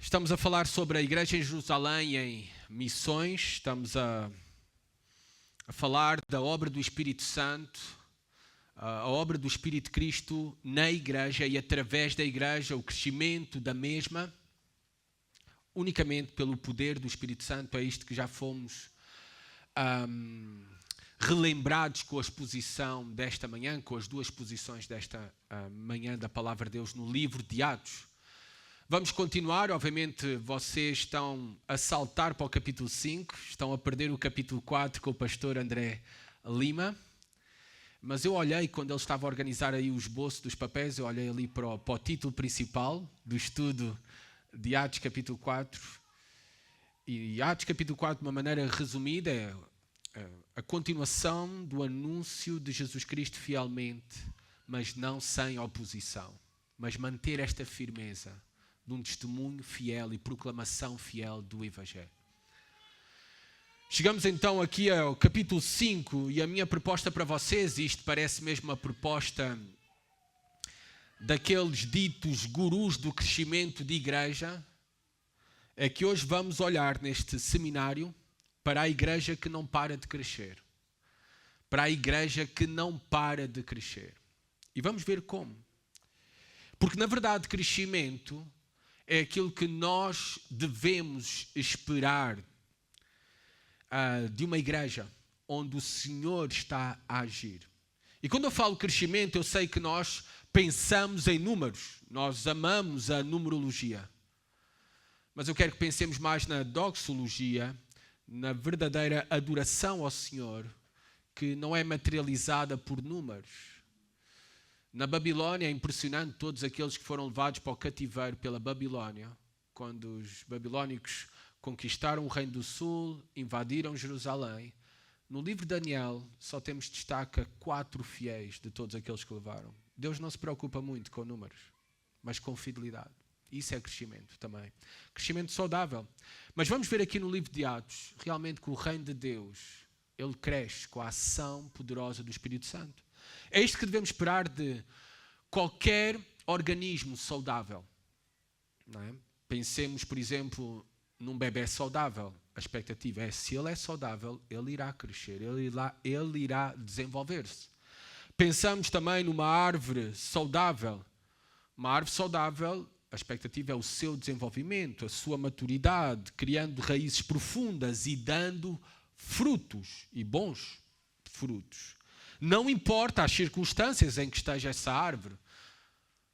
Estamos a falar sobre a igreja em Jerusalém em missões, estamos a falar da obra do Espírito Santo, a obra do Espírito de Cristo na igreja e através da igreja, o crescimento da mesma, unicamente pelo poder do Espírito Santo. É isto que já fomos relembrados com a exposição desta manhã, com as duas exposições desta manhã da Palavra de Deus no livro de Atos. Vamos continuar, obviamente vocês estão a saltar para o capítulo 5, estão a perder o capítulo 4 com o pastor André Lima, mas eu olhei, quando ele estava a organizar aí o esboço dos papéis, eu olhei ali para o título principal do estudo de Atos capítulo 4, e Atos capítulo 4, de uma maneira resumida, é a continuação do anúncio de Jesus Cristo fielmente, mas não sem oposição, mas manter esta firmeza de um testemunho fiel e proclamação fiel do Evangelho. Chegamos então aqui ao capítulo 5 e a minha proposta para vocês, isto parece mesmo uma proposta daqueles ditos gurus do crescimento de igreja, é que hoje vamos olhar neste seminário para a igreja que não para de crescer. Para a igreja que não para de crescer. E vamos ver como. Porque na verdade crescimento é aquilo que nós devemos esperar de uma igreja onde o Senhor está a agir. E quando eu falo crescimento, eu sei que nós pensamos em números, nós amamos a numerologia. Mas eu quero que pensemos mais na doxologia, na verdadeira adoração ao Senhor, que não é materializada por números. Na Babilónia é impressionante todos aqueles que foram levados para o cativeiro pela Babilónia, quando os babilónicos conquistaram o Reino do Sul, invadiram Jerusalém. No livro de Daniel só temos destaque a 4 fiéis de todos aqueles que levaram. Deus não se preocupa muito com números, mas com fidelidade. Isso é crescimento também. Crescimento saudável. Mas vamos ver aqui no livro de Atos, realmente que o Reino de Deus, ele cresce com a ação poderosa do Espírito Santo. É isto que devemos esperar de qualquer organismo saudável. Não é? Pensemos, por exemplo, num bebê saudável. A expectativa é, se ele é saudável, ele irá crescer, ele irá desenvolver-se. Pensamos também numa árvore saudável. Uma árvore saudável, a expectativa é o seu desenvolvimento, a sua maturidade, criando raízes profundas e dando frutos, e bons frutos. Não importa as circunstâncias em que esteja essa árvore.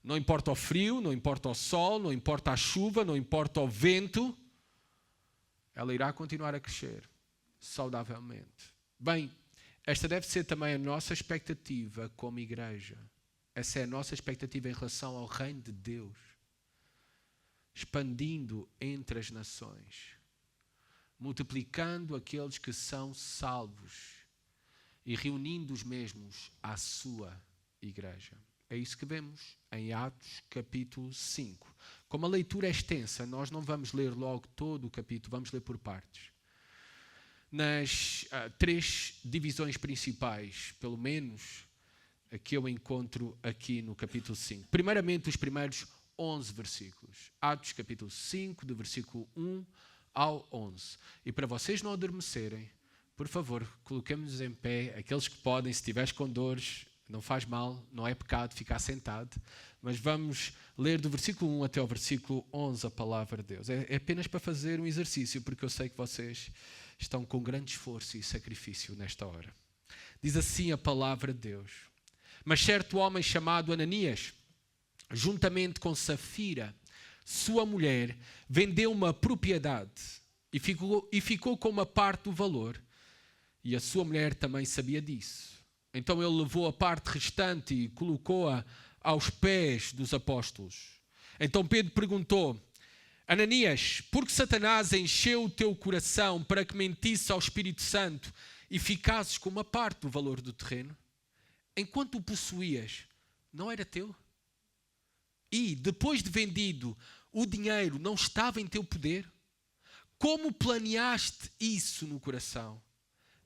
Não importa o frio, não importa o sol, não importa a chuva, não importa o vento. Ela irá continuar a crescer saudavelmente. Bem, esta deve ser também a nossa expectativa como igreja. Essa é a nossa expectativa em relação ao reino de Deus. Expandindo entre as nações. Multiplicando aqueles que são salvos. E reunindo os mesmos à sua igreja. É isso que vemos em Atos capítulo 5. Como a leitura é extensa, nós não vamos ler logo todo o capítulo, vamos ler por partes. Nas 3 divisões principais, pelo menos, que eu encontro aqui no capítulo 5. Primeiramente, os primeiros 11 versículos. Atos capítulo 5, do versículo 1 ao 11. E para vocês não adormecerem, por favor, coloquemos-nos em pé, aqueles que podem, se estiveres com dores, não faz mal, não é pecado ficar sentado, mas vamos ler do versículo 1 até ao versículo 11 a palavra de Deus. É apenas para fazer um exercício, porque eu sei que vocês estão com grande esforço e sacrifício nesta hora. Diz assim a palavra de Deus. Mas certo homem chamado Ananias, juntamente com Safira, sua mulher, vendeu uma propriedade e ficou com uma parte do valor. E a sua mulher também sabia disso. Então ele levou a parte restante e colocou-a aos pés dos apóstolos. Então Pedro perguntou: Ananias, por que Satanás encheu o teu coração para que mentisse ao Espírito Santo e ficasses com uma parte do valor do terreno? Enquanto o possuías, não era teu? E, depois de vendido, o dinheiro não estava em teu poder? Como planeaste isso no coração?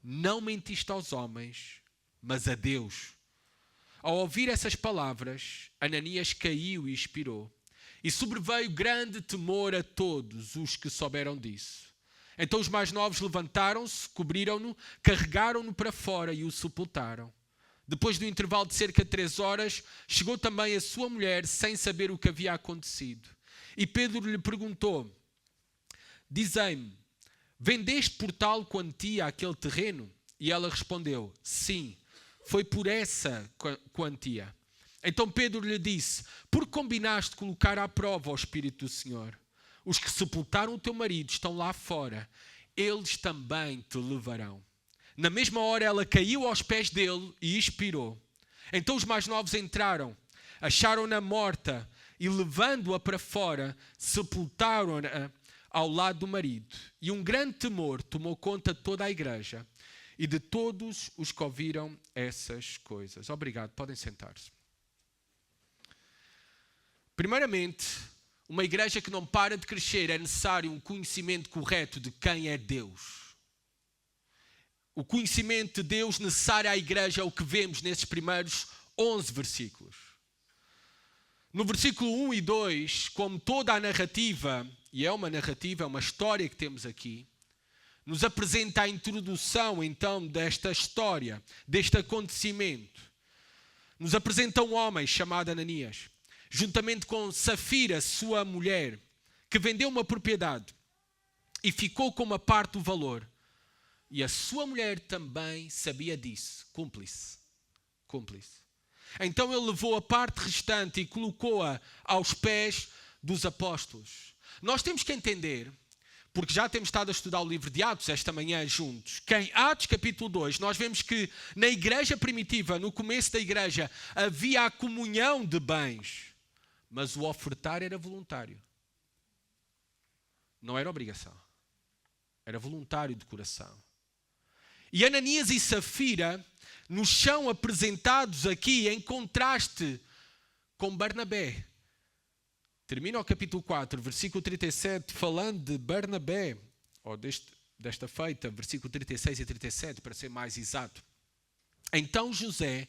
Não mentiste aos homens, mas a Deus. Ao ouvir essas palavras, Ananias caiu e expirou. E sobreveio grande temor a todos os que souberam disso. Então os mais novos levantaram-se, cobriram-no, carregaram-no para fora e o sepultaram. Depois do intervalo de cerca de 3 horas, chegou também a sua mulher sem saber o que havia acontecido. E Pedro lhe perguntou: dizei-me, vendeste por tal quantia aquele terreno? E ela respondeu: sim, foi por essa quantia. Então Pedro lhe disse: por que combinaste colocar à prova o Espírito do Senhor? Os que sepultaram o teu marido estão lá fora, eles também te levarão. Na mesma hora ela caiu aos pés dele e expirou. Então os mais novos entraram, acharam-na morta e, levando-a para fora, sepultaram-na ao lado do marido. E um grande temor tomou conta de toda a igreja e de todos os que ouviram essas coisas. Obrigado, podem sentar-se. Primeiramente, uma igreja que não para de crescer é necessário um conhecimento correto de quem é Deus. O conhecimento de Deus necessário à igreja é o que vemos nesses primeiros 11 versículos. No versículo 1 e 2, como toda a narrativa, e é uma narrativa, é uma história que temos aqui, nos apresenta a introdução então desta história, deste acontecimento. Nos apresenta um homem chamado Ananias, juntamente com Safira, sua mulher, que vendeu uma propriedade e ficou com uma parte do valor. E a sua mulher também sabia disso, cúmplice. Então ele levou a parte restante e colocou-a aos pés dos apóstolos. Nós temos que entender, porque já temos estado a estudar o livro de Atos esta manhã juntos, que em Atos capítulo 2 nós vemos que na igreja primitiva, no começo da igreja, havia a comunhão de bens, mas o ofertar era voluntário. Não era obrigação. Era voluntário de coração. E Ananias e Safira nos são apresentados aqui em contraste com Barnabé. Termina o capítulo 4, versículo 37, falando de Barnabé, ou desta feita, versículo 36 e 37, para ser mais exato. Então José,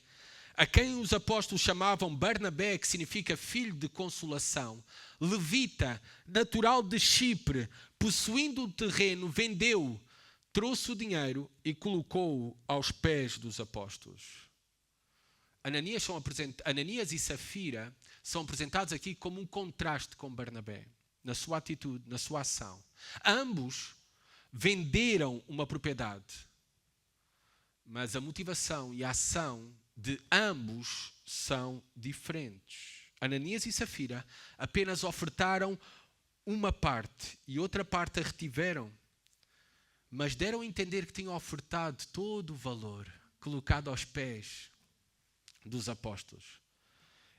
a quem os apóstolos chamavam Barnabé, que significa filho de consolação, levita, natural de Chipre, possuindo o terreno, vendeu-o, trouxe o dinheiro e colocou-o aos pés dos apóstolos. Ananias e Safira são apresentados aqui como um contraste com Barnabé, na sua atitude, na sua ação. Ambos venderam uma propriedade, mas a motivação e a ação de ambos são diferentes. Ananias e Safira apenas ofertaram uma parte e outra parte a retiveram, mas deram a entender que tinham ofertado todo o valor colocado aos pés dos apóstolos.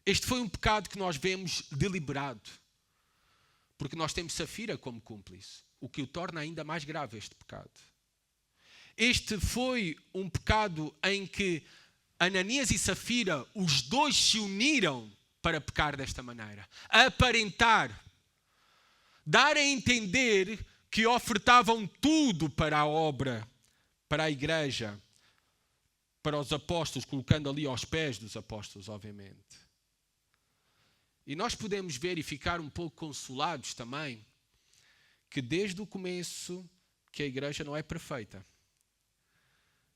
Este foi um pecado que nós vemos deliberado, porque nós temos Safira como cúmplice, o que o torna ainda mais grave este pecado. Este foi um pecado em que Ananias e Safira, os dois se uniram para pecar desta maneira. Aparentar, dar a entender que ofertavam tudo para a obra, para a igreja, para os apóstolos, colocando ali aos pés dos apóstolos, obviamente. E nós podemos ver e ficar um pouco consolados também, que desde o começo que a igreja não é perfeita.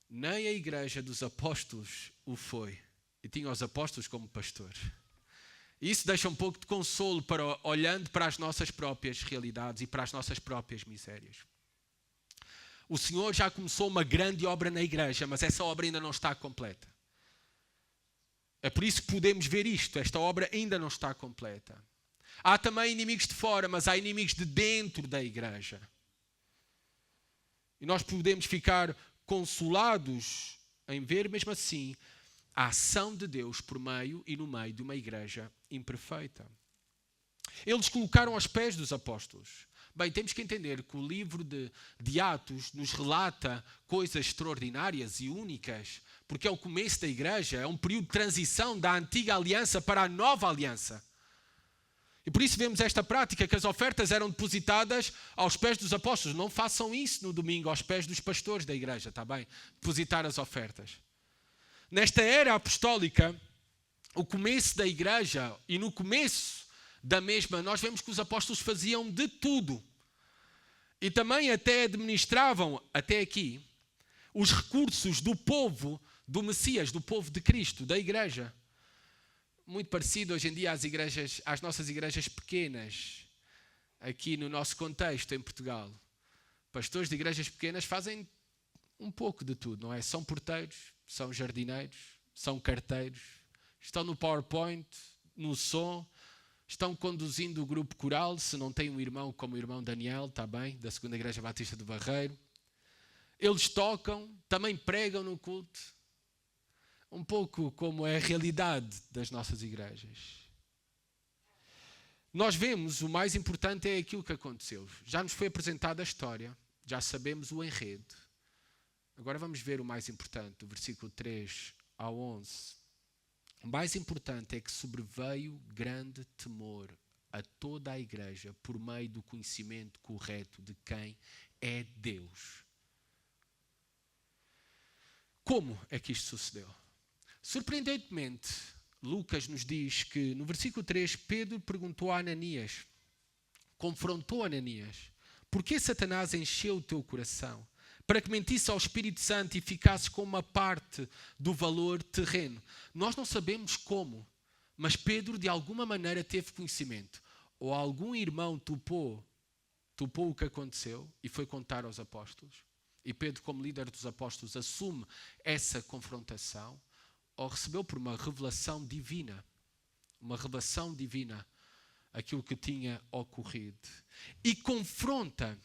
Nem a igreja dos apóstolos o foi. E tinha os apóstolos como pastores. Isso deixa um pouco de consolo olhando para as nossas próprias realidades e para as nossas próprias misérias. O Senhor já começou uma grande obra na igreja, mas essa obra ainda não está completa. É por isso que podemos ver isto. Esta obra ainda não está completa. Há também inimigos de fora, mas há inimigos de dentro da igreja. E nós podemos ficar consolados em ver, mesmo assim, a ação de Deus por meio e no meio de uma igreja imperfeita. Eles colocaram aos pés dos apóstolos. Bem, temos que entender que o livro de Atos nos relata coisas extraordinárias e únicas, porque é o começo da igreja, é um período de transição da antiga aliança para a nova aliança. E por isso vemos esta prática, que as ofertas eram depositadas aos pés dos apóstolos. Não façam isso no domingo aos pés dos pastores da igreja, está bem? Depositar as ofertas. Nesta era apostólica, o começo da igreja e no começo da mesma, nós vemos que os apóstolos faziam de tudo. E também até administravam, até aqui, os recursos do povo do Messias, do povo de Cristo, da igreja. Muito parecido hoje em dia às nossas igrejas pequenas, aqui no nosso contexto em Portugal. Pastores de igrejas pequenas fazem um pouco de tudo, não é? São porteiros, são jardineiros, são carteiros, estão no PowerPoint, no som, estão conduzindo o grupo coral, se não tem um irmão como o irmão Daniel, está bem, da Segunda Igreja Batista do Barreiro. Eles tocam, também pregam no culto. Um pouco como é a realidade das nossas igrejas. Nós vemos, o mais importante é aquilo que aconteceu. Já nos foi apresentada a história, já sabemos o enredo. Agora vamos ver o mais importante, do versículo 3 ao 11. O mais importante é que sobreveio grande temor a toda a igreja por meio do conhecimento correto de quem é Deus. Como é que isto sucedeu? Surpreendentemente, Lucas nos diz que no versículo 3, Pedro perguntou a Ananias, confrontou Ananias, por que Satanás encheu o teu coração? Para que mentisse ao Espírito Santo e ficasses com uma parte do valor terreno. Nós não sabemos como, mas Pedro de alguma maneira teve conhecimento. Ou algum irmão topou o que aconteceu e foi contar aos apóstolos. E Pedro, como líder dos apóstolos, assume essa confrontação. Ou recebeu por uma revelação divina, aquilo que tinha ocorrido. E confronta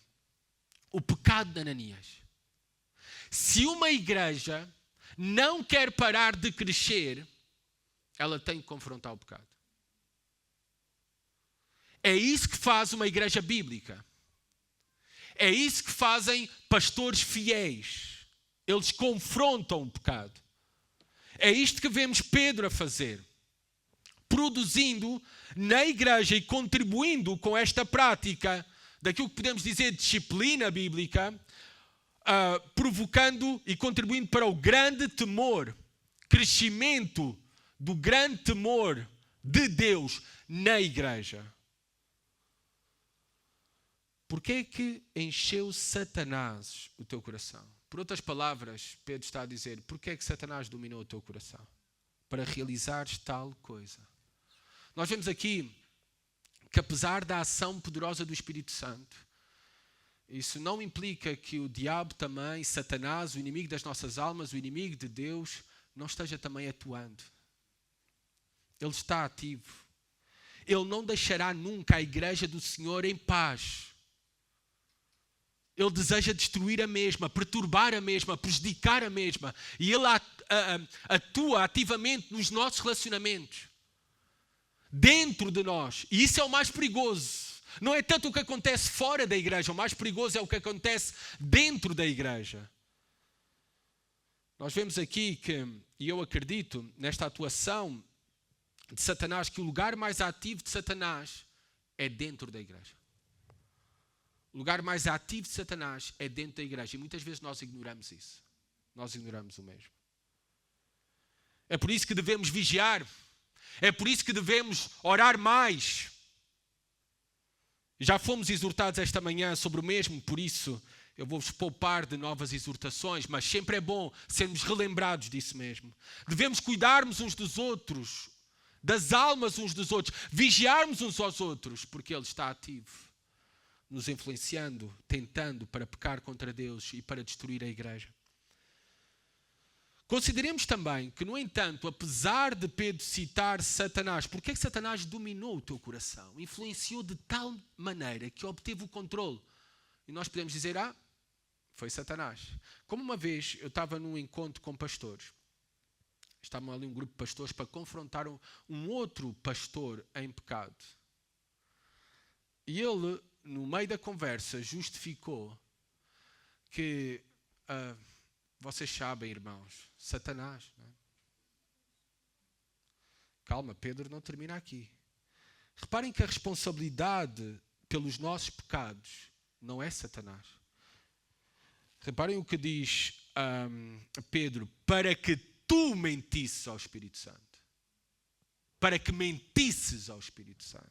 o pecado de Ananias. Se uma igreja não quer parar de crescer, ela tem que confrontar o pecado. É isso que faz uma igreja bíblica. É isso que fazem pastores fiéis. Eles confrontam o pecado. É isto que vemos Pedro a fazer. Produzindo na igreja e contribuindo com esta prática daquilo que podemos dizer disciplina bíblica, provocando e contribuindo para o grande temor, crescimento do grande temor de Deus na igreja. Porquê é que encheu Satanás o teu coração? Por outras palavras, Pedro está a dizer, porquê é que Satanás dominou o teu coração? Para realizares tal coisa. Nós vemos aqui que apesar da ação poderosa do Espírito Santo, isso não implica que o diabo também, Satanás, o inimigo das nossas almas, o inimigo de Deus, não esteja também atuando. Ele está ativo. Ele não deixará nunca a igreja do Senhor em paz. Ele deseja destruir a mesma, perturbar a mesma, prejudicar a mesma. E ele atua ativamente nos nossos relacionamentos. Dentro de nós. E isso é o mais perigoso. Não é tanto o que acontece fora da igreja. O mais perigoso é o que acontece dentro da igreja. Nós vemos aqui que, e eu acredito nesta atuação de Satanás, que o lugar mais ativo de Satanás é dentro da igreja. O lugar mais ativo de Satanás é dentro da igreja. E muitas vezes nós ignoramos isso. Nós ignoramos o mesmo. É por isso que devemos vigiar. É por isso que devemos orar mais. Já fomos exortados esta manhã sobre o mesmo, por isso eu vou-vos poupar de novas exortações, mas sempre é bom sermos relembrados disso mesmo. Devemos cuidarmos uns dos outros, das almas uns dos outros, vigiarmos uns aos outros, porque Ele está ativo. Nos influenciando, tentando para pecar contra Deus e para destruir a igreja. Consideremos também que, no entanto, apesar de Pedro citar Satanás, porque é que Satanás dominou o teu coração? Influenciou de tal maneira que obteve o controle. E nós podemos dizer, foi Satanás. Como uma vez eu estava num encontro com pastores. Estavam ali um grupo de pastores para confrontar um outro pastor em pecado. E ele, no meio da conversa, justificou que, vocês sabem, irmãos, Satanás. Não é? Calma, Pedro não termina aqui. Reparem que a responsabilidade pelos nossos pecados não é Satanás. Reparem o que diz Pedro, para que tu mentisses ao Espírito Santo. Para que mentisses ao Espírito Santo.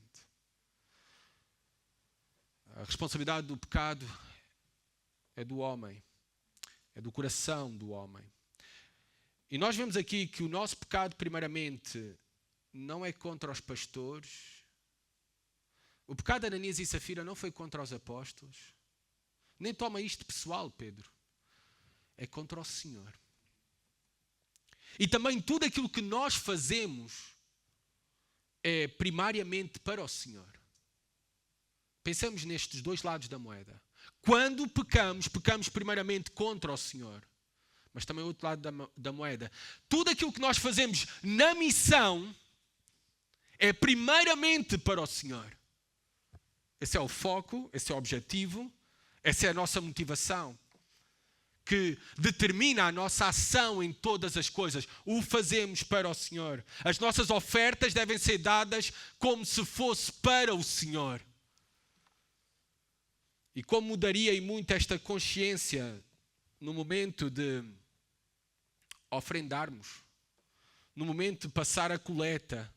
responsabilidade do pecado é do homem, é do coração do homem. E nós vemos aqui que o nosso pecado, primeiramente, não é contra os pastores. O pecado de Ananias e Safira não foi contra os apóstolos. Nem toma isto pessoal, Pedro. É contra o Senhor. E também tudo aquilo que nós fazemos é primariamente para o Senhor. Pensamos nestes dois lados da moeda. Quando pecamos, pecamos primeiramente contra o Senhor. Mas também o outro lado da moeda. Tudo aquilo que nós fazemos na missão é primeiramente para o Senhor. Esse é o foco, esse é o objetivo, essa é a nossa motivação, que determina a nossa ação em todas as coisas. O fazemos para o Senhor. As nossas ofertas devem ser dadas como se fosse para o Senhor. E como mudaria e muito esta consciência no momento de ofrendarmos, no momento de passar a coleta,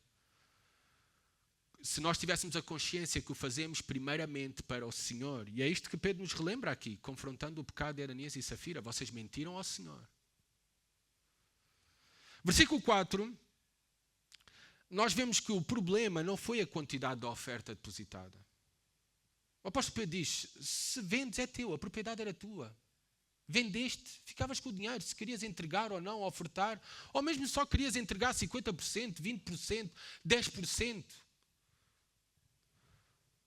se nós tivéssemos a consciência que o fazemos primeiramente para o Senhor. E é isto que Pedro nos relembra aqui, confrontando o pecado de Ananias e Safira. Vocês mentiram ao Senhor. Versículo 4, nós vemos que o problema não foi a quantidade da oferta depositada. O apóstolo Pedro diz, se vendes é teu, a propriedade era tua. Vendeste, ficavas com o dinheiro, se querias entregar ou não, ofertar, ou mesmo só querias entregar 50%, 20%, 10%.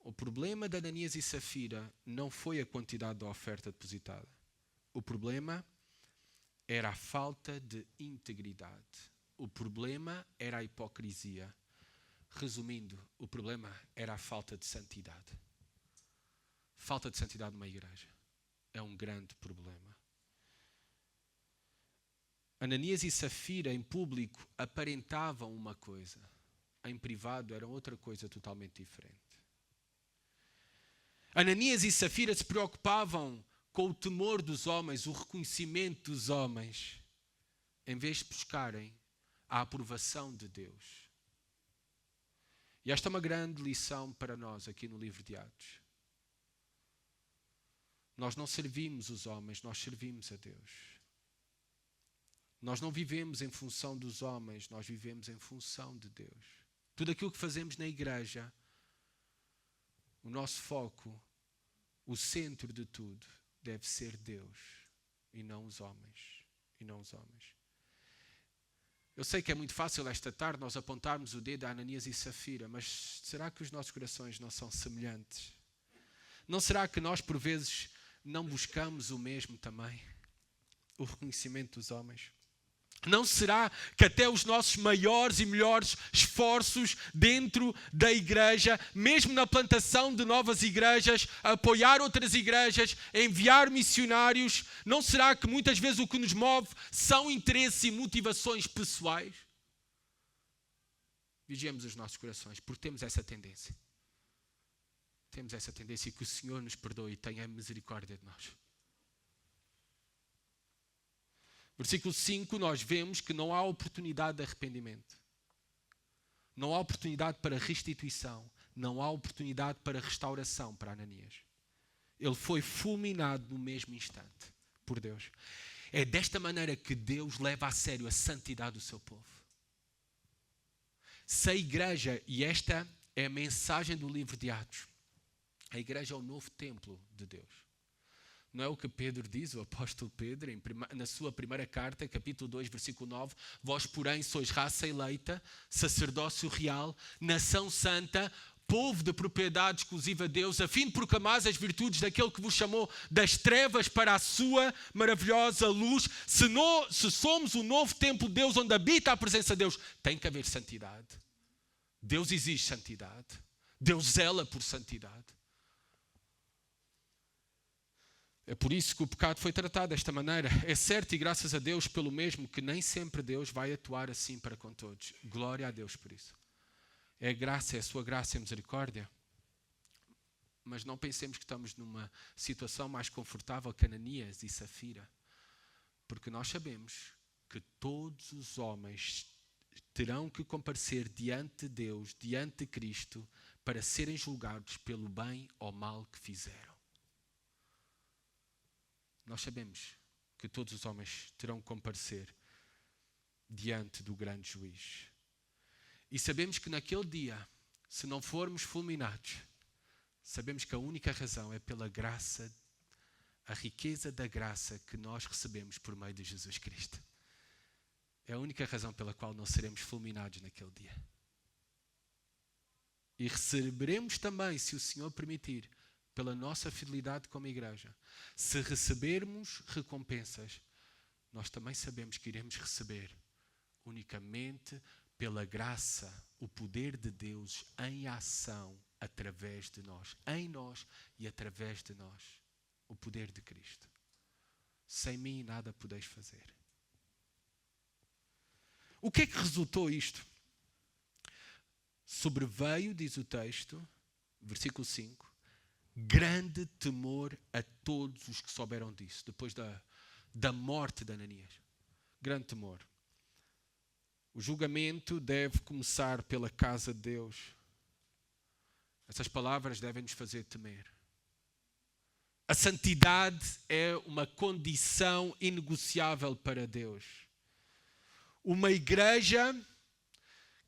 O problema de Ananias e Safira não foi a quantidade da oferta depositada. O problema era a falta de integridade. O problema era a hipocrisia. Resumindo, o problema era a falta de santidade. Falta de santidade numa igreja é um grande problema. Ananias e Safira em público aparentavam uma coisa. Em privado eram outra coisa totalmente diferente. Ananias e Safira se preocupavam com o temor dos homens, o reconhecimento dos homens, em vez de buscarem a aprovação de Deus. E esta é uma grande lição para nós aqui no livro de Atos. Nós não servimos os homens, nós servimos a Deus. Nós não vivemos em função dos homens, nós vivemos em função de Deus. Tudo aquilo que fazemos na igreja, o nosso foco, o centro de tudo, deve ser Deus e não os homens. E não os homens. Eu sei que é muito fácil esta tarde nós apontarmos o dedo a Ananias e Safira, mas será que os nossos corações não são semelhantes? Não será que nós, por vezes, não buscamos o mesmo também? O reconhecimento dos homens? Não será que até os nossos maiores e melhores esforços dentro da igreja, mesmo na plantação de novas igrejas, apoiar outras igrejas, enviar missionários, não será que muitas vezes o que nos move são interesses e motivações pessoais? Vigiemos os nossos corações, porque temos essa tendência. Temos essa tendência e que o Senhor nos perdoe e tenha misericórdia de nós. Versículo 5, nós vemos que não há oportunidade de arrependimento. Não há oportunidade para restituição. Não há oportunidade para restauração para Ananias. Ele foi fulminado no mesmo instante por Deus. É desta maneira que Deus leva a sério a santidade do seu povo. Se a igreja, e esta é a mensagem do livro de Atos, a igreja é o novo templo de Deus. Não é o que Pedro diz, o apóstolo Pedro, na sua primeira carta, capítulo 2, versículo 9, vós, porém, sois raça eleita, sacerdócio real, nação santa, povo de propriedade exclusiva de Deus, a fim de proclamar as virtudes daquele que vos chamou das trevas para a sua maravilhosa luz. Se somos o novo templo de Deus, onde habita a presença de Deus, tem que haver santidade. Deus exige santidade. Deus zela por santidade. É por isso que o pecado foi tratado desta maneira. É certo, e graças a Deus pelo mesmo, que nem sempre Deus vai atuar assim para com todos. Glória a Deus por isso. É a graça, é a sua graça e a misericórdia. Mas não pensemos que estamos numa situação mais confortável que Ananias e Safira. Porque nós sabemos que todos os homens terão que comparecer diante de Deus, diante de Cristo, para serem julgados pelo bem ou mal que fizeram. Nós sabemos que todos os homens terão que comparecer diante do grande juiz. E sabemos que naquele dia, se não formos fulminados, sabemos que a única razão é pela graça, a riqueza da graça que nós recebemos por meio de Jesus Cristo. É a única razão pela qual não seremos fulminados naquele dia. E receberemos também, se o Senhor permitir, pela nossa fidelidade como igreja. Se recebermos recompensas, nós também sabemos que iremos receber unicamente pela graça, o poder de Deus em ação através de nós, em nós e através de nós. O poder de Cristo. Sem mim nada podeis fazer. O que é que resultou isto? Sobreveio, diz o texto, versículo 5, grande temor a todos os que souberam disso, depois da morte de Ananias. Grande temor. O julgamento deve começar pela casa de Deus. Essas palavras devem nos fazer temer. A santidade é uma condição inegociável para Deus. Uma igreja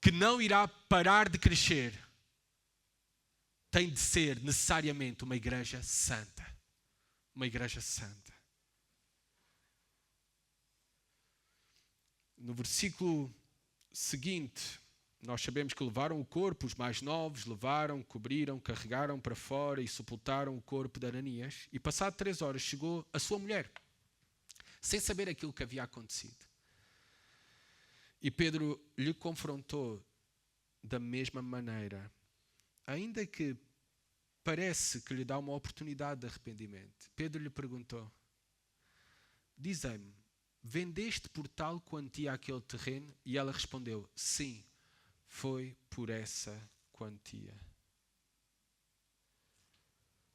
que não irá parar de crescer tem de ser necessariamente uma igreja santa. Uma igreja santa. No versículo seguinte, nós sabemos que levaram o corpo, os mais novos, levaram, cobriram, carregaram para fora e sepultaram o corpo de Ananias. E passado 3 horas chegou a sua mulher, sem saber aquilo que havia acontecido. E Pedro lhe confrontou da mesma maneira, ainda que parece que lhe dá uma oportunidade de arrependimento. Pedro lhe perguntou, dize-me, vendeste por tal quantia aquele terreno? E ela respondeu, sim, foi por essa quantia.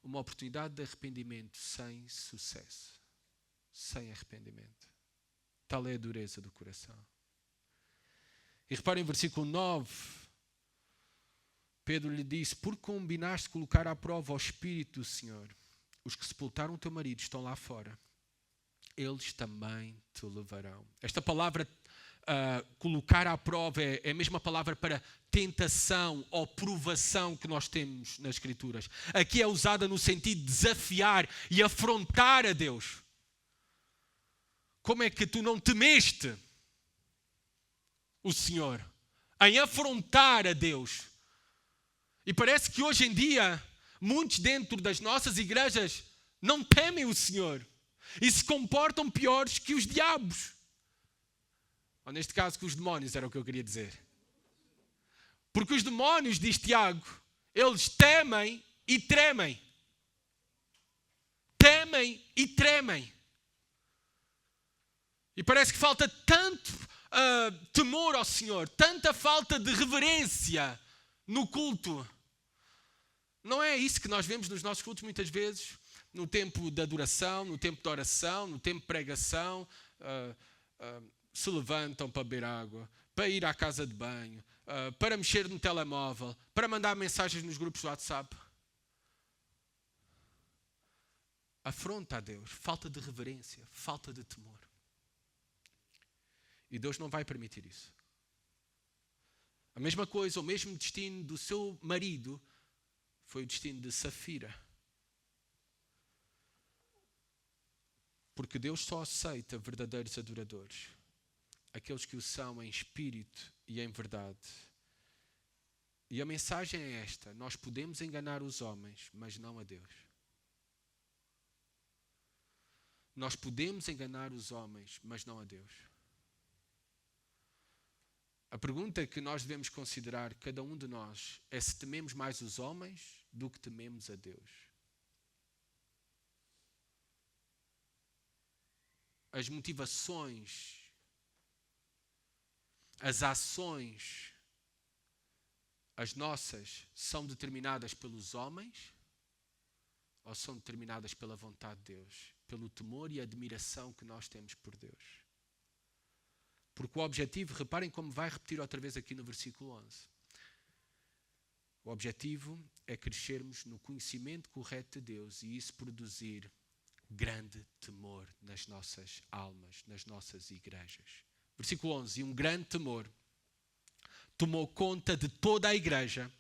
Uma oportunidade de arrependimento sem sucesso. Sem arrependimento. Tal é a dureza do coração. E reparem, versículo 9, Pedro lhe disse, por combinaste colocar à prova ao Espírito do Senhor, os que sepultaram o teu marido estão lá fora. Eles também te levarão. Esta palavra colocar à prova é a mesma palavra para tentação ou provação que nós temos nas Escrituras. Aqui é usada no sentido de desafiar e afrontar a Deus. Como é que tu não temeste o Senhor em afrontar a Deus? E parece que hoje em dia, muitos dentro das nossas igrejas não temem o Senhor e se comportam piores que os diabos. Ou neste caso, que os demónios, era o que eu queria dizer. Porque os demónios, diz Tiago, eles temem e tremem. Temem e tremem. E parece que falta tanto temor ao Senhor, tanta falta de reverência no culto. Não é isso que nós vemos nos nossos cultos muitas vezes, no tempo de adoração, no tempo de oração, no tempo de pregação, se levantam para beber água, para ir à casa de banho, para mexer no telemóvel, para mandar mensagens nos grupos do WhatsApp. Afronta a Deus, falta de reverência, falta de temor. E Deus não vai permitir isso. A mesma coisa, o mesmo destino do seu marido foi o destino de Safira. Porque Deus só aceita verdadeiros adoradores. Aqueles que o são em espírito e em verdade. E a mensagem é esta: nós podemos enganar os homens, mas não a Deus. Nós podemos enganar os homens, mas não a Deus. A pergunta que nós devemos considerar, cada um de nós, é se tememos mais os homens do que tememos a Deus. As motivações, as ações, as nossas, são determinadas pelos homens ou são determinadas pela vontade de Deus? Pelo temor e admiração que nós temos por Deus. Porque o objetivo, reparem como vai repetir outra vez aqui no versículo 11. O objetivo é crescermos no conhecimento correto de Deus e isso produzir grande temor nas nossas almas, nas nossas igrejas. Versículo 11. E um grande temor tomou conta de toda a igreja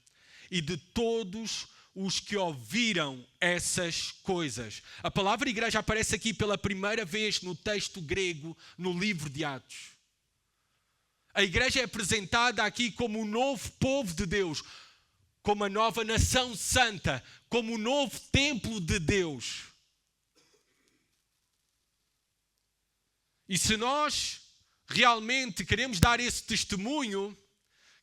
e de todos os que ouviram essas coisas. A palavra igreja aparece aqui pela primeira vez no texto grego, no livro de Atos. A igreja é apresentada aqui como o novo povo de Deus, como a nova nação santa, como o novo templo de Deus. E se nós realmente queremos dar esse testemunho,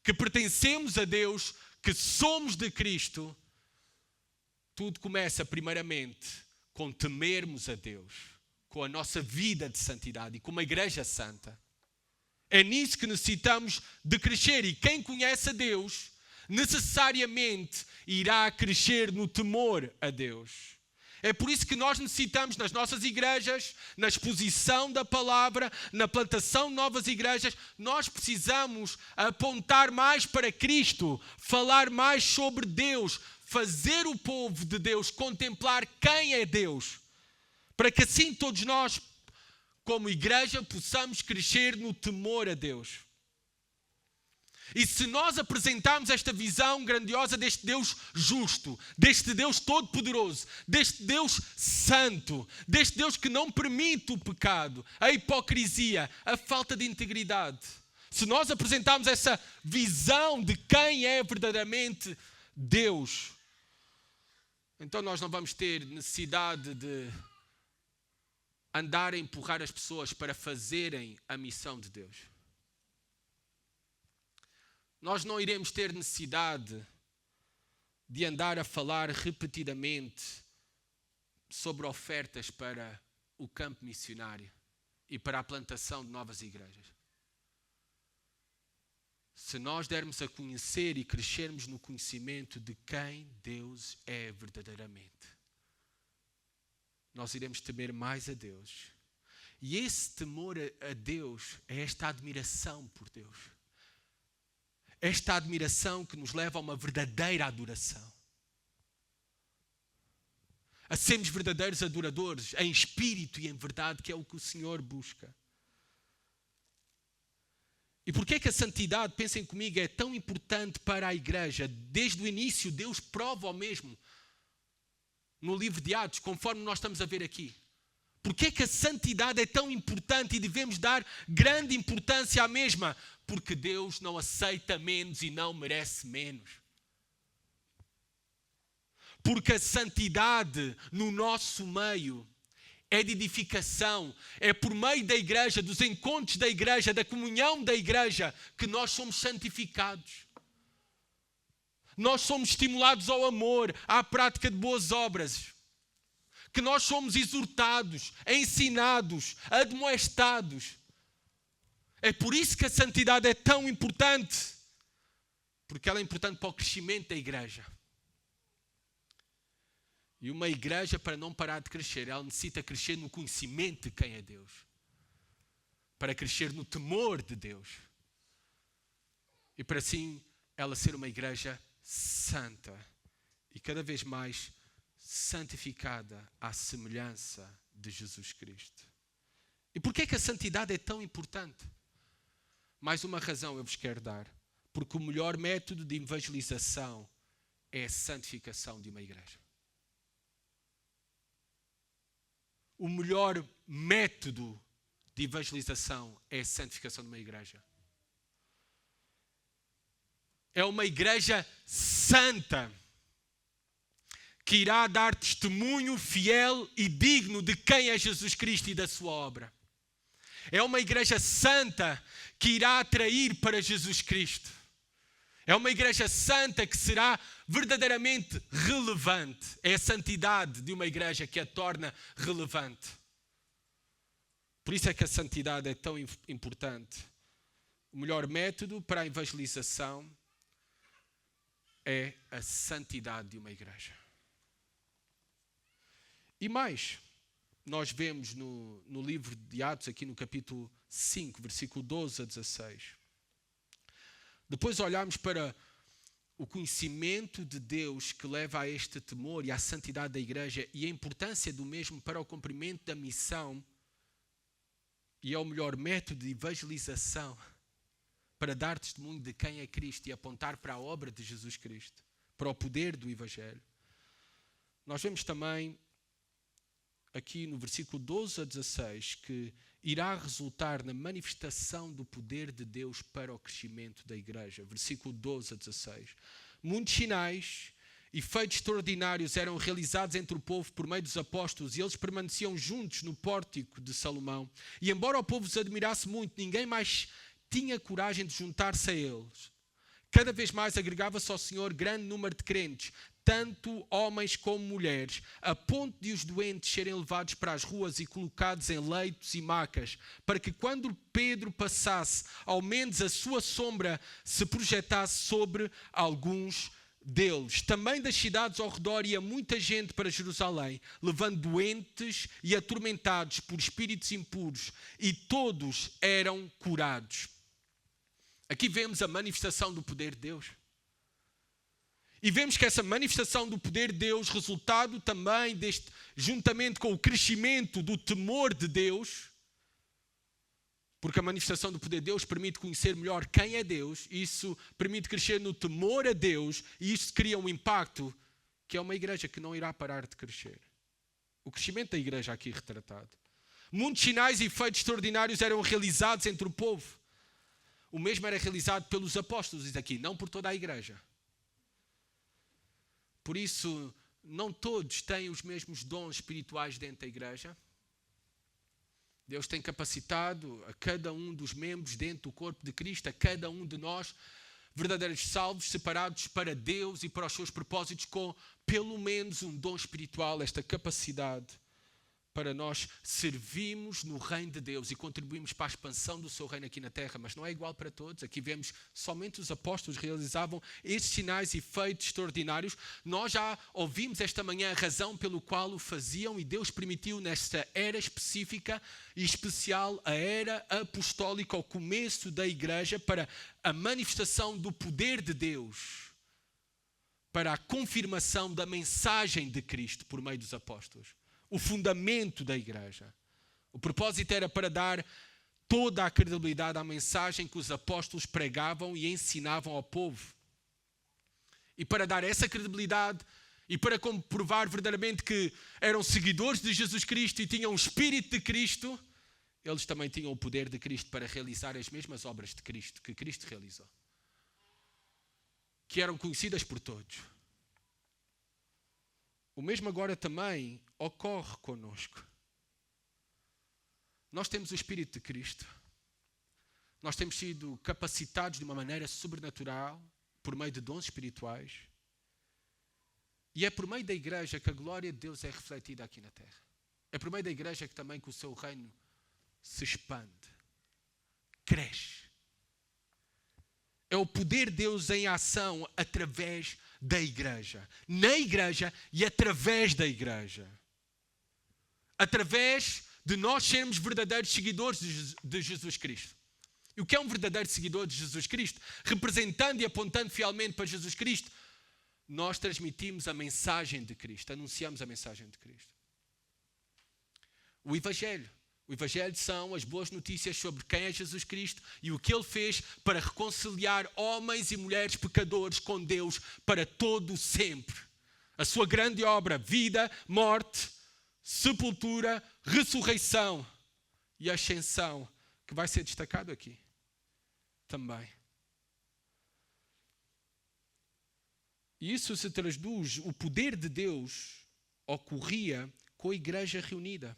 que pertencemos a Deus, que somos de Cristo, tudo começa primeiramente com temermos a Deus, com a nossa vida de santidade e com uma igreja santa. É nisso que necessitamos de crescer. E quem conhece a Deus, necessariamente irá crescer no temor a Deus. É por isso que nós necessitamos, nas nossas igrejas, na exposição da palavra, na plantação de novas igrejas, nós precisamos apontar mais para Cristo, falar mais sobre Deus, fazer o povo de Deus contemplar quem é Deus, para que assim todos nós, como igreja, possamos crescer no temor a Deus. E se nós apresentarmos esta visão grandiosa deste Deus justo, deste Deus todo-poderoso, deste Deus santo, deste Deus que não permite o pecado, a hipocrisia, a falta de integridade, se nós apresentarmos essa visão de quem é verdadeiramente Deus, então nós não vamos ter necessidade de andar a empurrar as pessoas para fazerem a missão de Deus. Nós não iremos ter necessidade de andar a falar repetidamente sobre ofertas para o campo missionário e para a plantação de novas igrejas. Se nós dermos a conhecer e crescermos no conhecimento de quem Deus é verdadeiramente, nós iremos temer mais a Deus. E esse temor a Deus é esta admiração por Deus. Esta admiração que nos leva a uma verdadeira adoração. A sermos verdadeiros adoradores, em espírito e em verdade, que é o que o Senhor busca. E porquê é que a santidade, pensem comigo, é tão importante para a igreja? Desde o início, Deus prova o mesmo no livro de Atos, conforme nós estamos a ver aqui. Porquê é que a santidade é tão importante e devemos dar grande importância à mesma? Porque Deus não aceita menos e não merece menos. Porque a santidade no nosso meio é de edificação, é por meio da igreja, dos encontros da igreja, da comunhão da igreja, que nós somos santificados. Nós somos estimulados ao amor, à prática de boas obras. Que nós somos exortados, ensinados, admoestados. É por isso que a santidade é tão importante. Porque ela é importante para o crescimento da igreja. E uma igreja, para não parar de crescer, ela necessita crescer no conhecimento de quem é Deus. Para crescer no temor de Deus. E para assim ela ser uma igreja santa. E cada vez mais santificada à semelhança de Jesus Cristo. E porquê é que a santidade é tão importante? Mais uma razão eu vos quero dar. Porque o melhor método de evangelização é a santificação de uma igreja. O melhor método de evangelização é a santificação de uma igreja. É uma igreja santa que irá dar testemunho fiel e digno de quem é Jesus Cristo e da sua obra. É uma igreja santa que irá atrair para Jesus Cristo. É uma igreja santa que será verdadeiramente relevante. É a santidade de uma igreja que a torna relevante. Por isso é que a santidade é tão importante. O melhor método para a evangelização é a santidade de uma igreja. E mais, nós vemos no livro de Atos, aqui no capítulo 5, versículo 12 a 16. Depois olhamos para o conhecimento de Deus que leva a este temor e à santidade da igreja e a importância do mesmo para o cumprimento da missão e é o melhor método de evangelização para dar testemunho de quem é Cristo e apontar para a obra de Jesus Cristo, para o poder do Evangelho. Nós vemos também aqui no versículo 12 a 16 que irá resultar na manifestação do poder de Deus para o crescimento da igreja. Versículo 12 a 16. Muitos sinais e feitos extraordinários eram realizados entre o povo por meio dos apóstolos e eles permaneciam juntos no pórtico de Salomão. E embora o povo os admirasse muito, ninguém mais tinha coragem de juntar-se a eles. Cada vez mais agregava-se ao Senhor grande número de crentes, tanto homens como mulheres, a ponto de os doentes serem levados para as ruas e colocados em leitos e macas, para que quando Pedro passasse, ao menos a sua sombra se projetasse sobre alguns deles. Também das cidades ao redor ia muita gente para Jerusalém, levando doentes e atormentados por espíritos impuros, e todos eram curados. Aqui vemos a manifestação do poder de Deus. E vemos que essa manifestação do poder de Deus, resultado também deste, juntamente com o crescimento do temor de Deus, porque a manifestação do poder de Deus permite conhecer melhor quem é Deus, isso permite crescer no temor a Deus, e isso cria um impacto que é uma igreja que não irá parar de crescer. O crescimento da igreja aqui retratado. Muitos sinais e feitos extraordinários eram realizados entre o povo. O mesmo era realizado pelos apóstolos, diz aqui, não por toda a igreja. Por isso, não todos têm os mesmos dons espirituais dentro da igreja. Deus tem capacitado a cada um dos membros dentro do corpo de Cristo, a cada um de nós, verdadeiros salvos, separados para Deus e para os seus propósitos, com pelo menos um dom espiritual, esta capacidade para nós servirmos no reino de Deus e contribuirmos para a expansão do seu reino aqui na terra, mas não é igual para todos. Aqui vemos somente os apóstolos realizavam esses sinais e feitos extraordinários. Nós já ouvimos esta manhã a razão pelo qual o faziam e Deus permitiu nesta era específica e especial, a era apostólica, ao começo da igreja, para a manifestação do poder de Deus, para a confirmação da mensagem de Cristo por meio dos apóstolos. O fundamento da igreja. O propósito era para dar toda a credibilidade à mensagem que os apóstolos pregavam e ensinavam ao povo. E para dar essa credibilidade e para comprovar verdadeiramente que eram seguidores de Jesus Cristo e tinham o Espírito de Cristo, eles também tinham o poder de Cristo para realizar as mesmas obras de Cristo que Cristo realizou, que eram conhecidas por todos. O mesmo agora também ocorre conosco. Nós temos o Espírito de Cristo. Nós temos sido capacitados de uma maneira sobrenatural por meio de dons espirituais. E é por meio da igreja que a glória de Deus é refletida aqui na terra. É por meio da igreja que também que o seu reino se expande, cresce. É o poder de Deus em ação através da igreja. Na igreja e através da igreja. Através de nós sermos verdadeiros seguidores de Jesus Cristo. E o que é um verdadeiro seguidor de Jesus Cristo? Representando e apontando fielmente para Jesus Cristo, nós transmitimos a mensagem de Cristo, anunciamos a mensagem de Cristo. O Evangelho. O Evangelho são as boas notícias sobre quem é Jesus Cristo e o que Ele fez para reconciliar homens e mulheres pecadores com Deus para todo sempre. A sua grande obra, vida, morte, sepultura, ressurreição e ascensão, que vai ser destacado aqui também. E isso se traduz, o poder de Deus ocorria com a igreja reunida.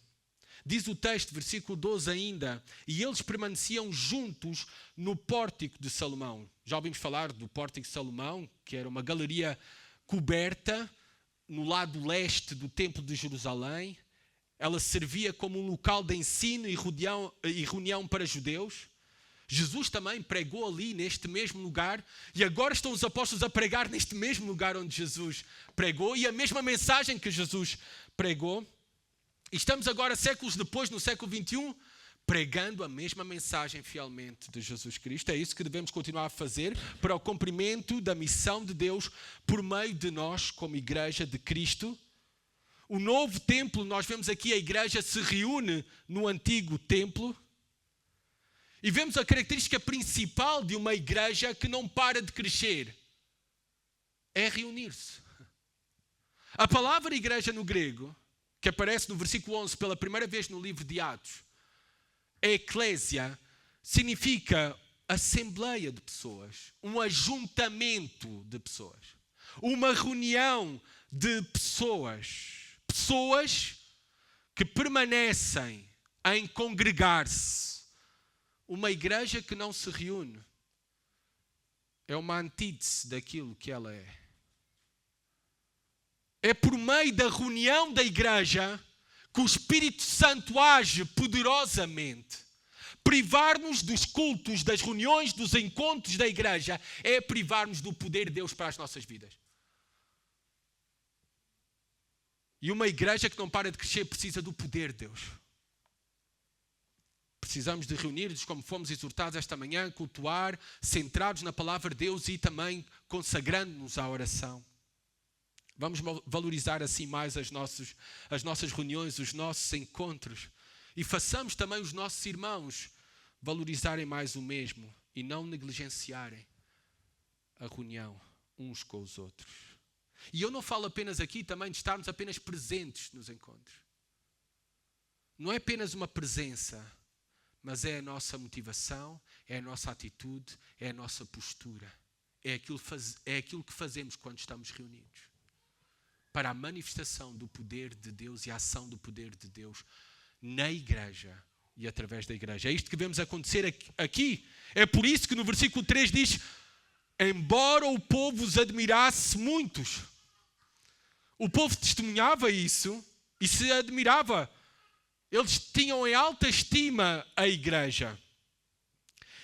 Diz o texto, versículo 12 ainda, e eles permaneciam juntos no pórtico de Salomão. Já ouvimos falar do pórtico de Salomão, que era uma galeria coberta no lado leste do templo de Jerusalém. Ela servia como um local de ensino e reunião para judeus. Jesus também pregou ali, neste mesmo lugar, e agora estão os apóstolos a pregar neste mesmo lugar onde Jesus pregou, e a mesma mensagem que Jesus pregou. E estamos agora, séculos depois, no século XXI, pregando a mesma mensagem fielmente de Jesus Cristo. É isso que devemos continuar a fazer para o cumprimento da missão de Deus por meio de nós como igreja de Cristo. O novo templo, nós vemos aqui a igreja se reúne no antigo templo. E vemos a característica principal de uma igreja que não para de crescer. É reunir-se. A palavra igreja no grego, que aparece no versículo 11 pela primeira vez no livro de Atos, eclésia, significa assembleia de pessoas, um ajuntamento de pessoas, uma reunião de pessoas, pessoas que permanecem em congregar-se. Uma igreja que não se reúne é uma antítese daquilo que ela é. É por meio da reunião da igreja que o Espírito Santo age poderosamente. Privar-nos dos cultos, das reuniões, dos encontros da igreja é privar-nos do poder de Deus para as nossas vidas. E uma igreja que não para de crescer precisa do poder de Deus. Precisamos de reunir-nos como fomos exortados esta manhã, cultuar, centrados na palavra de Deus e também consagrando-nos à oração. Vamos valorizar assim mais as nossas reuniões, os nossos encontros. E façamos também os nossos irmãos valorizarem mais o mesmo e não negligenciarem a reunião uns com os outros. E eu não falo apenas aqui também de estarmos apenas presentes nos encontros. Não é apenas uma presença, mas é a nossa motivação, é a nossa atitude, é a nossa postura. É aquilo que fazemos quando estamos reunidos. Para a manifestação do poder de Deus e a ação do poder de Deus na igreja e através da igreja. É isto que vemos acontecer aqui. É por isso que no versículo 3 diz: embora o povo os admirasse muitos. O povo testemunhava isso e se admirava. Eles tinham em alta estima a igreja.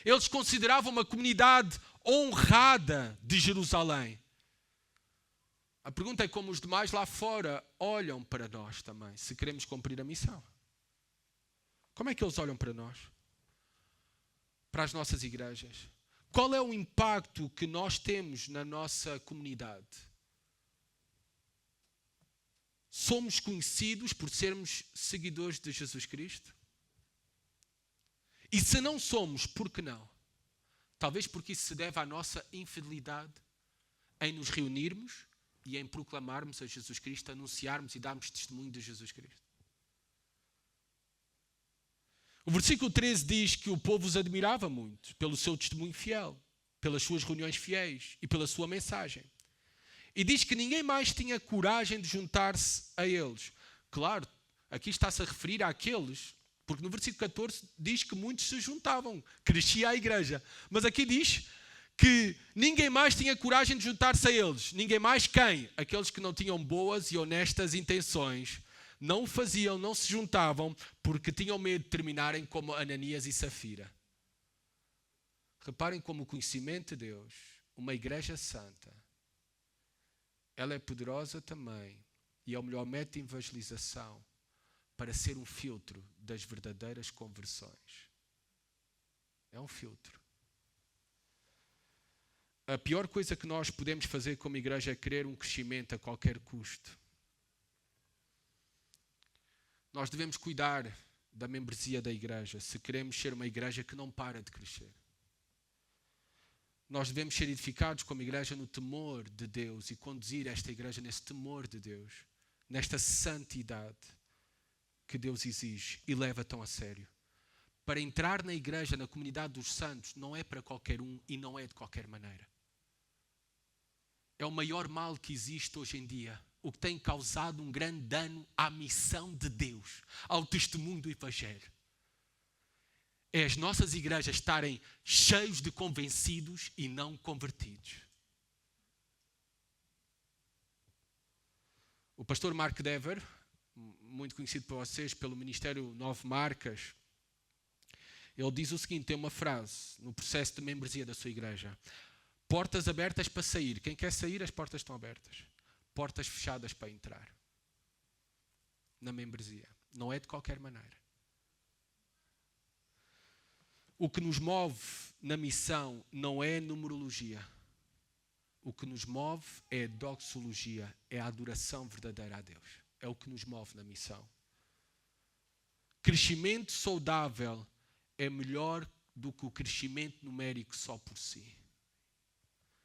Eles consideravam uma comunidade honrada de Jerusalém. A pergunta é como os demais lá fora olham para nós também, se queremos cumprir a missão. Como é que eles olham para nós? Para as nossas igrejas? Qual é o impacto que nós temos na nossa comunidade? Somos conhecidos por sermos seguidores de Jesus Cristo? E se não somos, por que não? Talvez porque isso se deve à nossa infidelidade em nos reunirmos e em proclamarmos a Jesus Cristo, anunciarmos e darmos testemunho de Jesus Cristo. O versículo 13 diz que o povo os admirava muito pelo seu testemunho fiel, pelas suas reuniões fiéis e pela sua mensagem. E diz que ninguém mais tinha coragem de juntar-se a eles. Claro, aqui está-se a referir àqueles, porque no versículo 14 diz que muitos se juntavam, crescia a igreja. Mas aqui diz que ninguém mais tinha coragem de juntar-se a eles. Ninguém mais quem? Aqueles que não tinham boas e honestas intenções. Não o faziam, não se juntavam, porque tinham medo de terminarem como Ananias e Safira. Reparem como o conhecimento de Deus, uma igreja santa, ela é poderosa também e é o melhor método de evangelização para ser um filtro das verdadeiras conversões. É um filtro. A pior coisa que nós podemos fazer como igreja é querer um crescimento a qualquer custo. Nós devemos cuidar da membresia da igreja se queremos ser uma igreja que não para de crescer. Nós devemos ser edificados como igreja no temor de Deus e conduzir esta igreja nesse temor de Deus, nesta santidade que Deus exige e leva tão a sério. Para entrar na igreja, na comunidade dos santos, não é para qualquer um e não é de qualquer maneira. É o maior mal que existe hoje em dia, o que tem causado um grande dano à missão de Deus, ao testemunho do Evangelho. É as nossas igrejas estarem cheios de convencidos e não convertidos. O pastor Mark Dever, muito conhecido por vocês pelo Ministério 9 Marcas, ele diz o seguinte, tem uma frase no processo de membresia da sua igreja: portas abertas para sair. Quem quer sair, as portas estão abertas. Portas fechadas para entrar. Na membresia. Não é de qualquer maneira. O que nos move na missão não é numerologia. O que nos move é a doxologia, é a adoração verdadeira a Deus. É o que nos move na missão. Crescimento saudável é melhor do que o crescimento numérico só por si.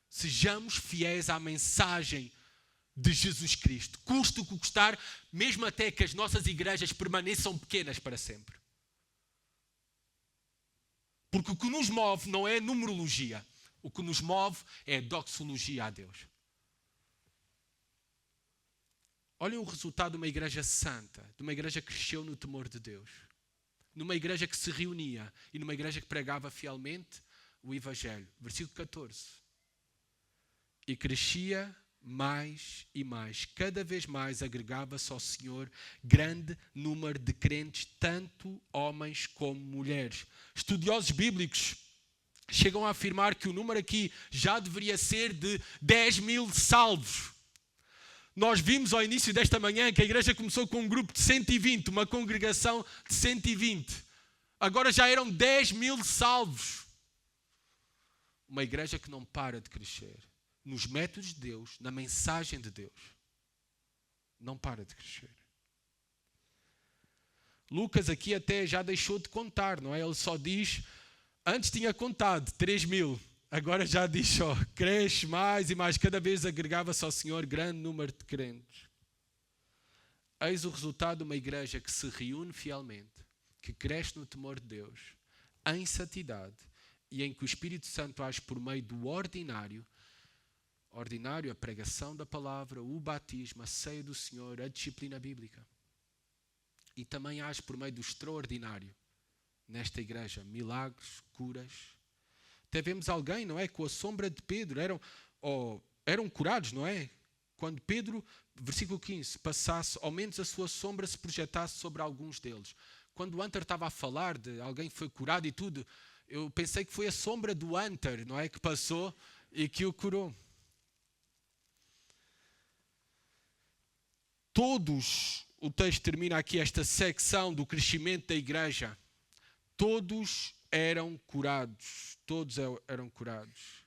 Sejamos fiéis à mensagem de Jesus Cristo. Custe o que custar, mesmo até que as nossas igrejas permaneçam pequenas para sempre. Porque o que nos move não é numerologia. O que nos move é a doxologia a Deus. Olhem o resultado de uma igreja santa, de uma igreja que cresceu no temor de Deus. Numa igreja que se reunia e numa igreja que pregava fielmente o Evangelho. Versículo 14. E crescia mais e mais. Cada vez mais agregava-se ao Senhor grande número de crentes, tanto homens como mulheres. Estudiosos bíblicos chegam a afirmar que o número aqui já deveria ser de 10.000 salvos. Nós vimos ao início desta manhã que a igreja começou com um grupo de 120, uma congregação de 120. Agora já eram 10.000 salvos. Uma igreja que não para de crescer. Nos métodos de Deus, na mensagem de Deus. Não para de crescer. Lucas aqui até já deixou de contar, não é? Ele só diz, antes tinha contado 3.000. Agora já diz só, cresce mais e mais. Cada vez agregava-se ao Senhor grande número de crentes. Eis o resultado de uma igreja que se reúne fielmente, que cresce no temor de Deus, em santidade, e em que o Espírito Santo age por meio do ordinário, a pregação da palavra, o batismo, a ceia do Senhor, a disciplina bíblica. E também age por meio do extraordinário nesta igreja, milagres, curas. Até vemos alguém, não é? Com a sombra de Pedro. Eram curados, não é? Quando Pedro, versículo 15, passasse, ao menos a sua sombra se projetasse sobre alguns deles. Quando o Hunter estava a falar de alguém que foi curado e tudo, eu pensei que foi a sombra do Hunter, não é? Que passou e que o curou. Todos, o texto termina aqui esta secção do crescimento da igreja. Todos eram curados. Todos eram curados.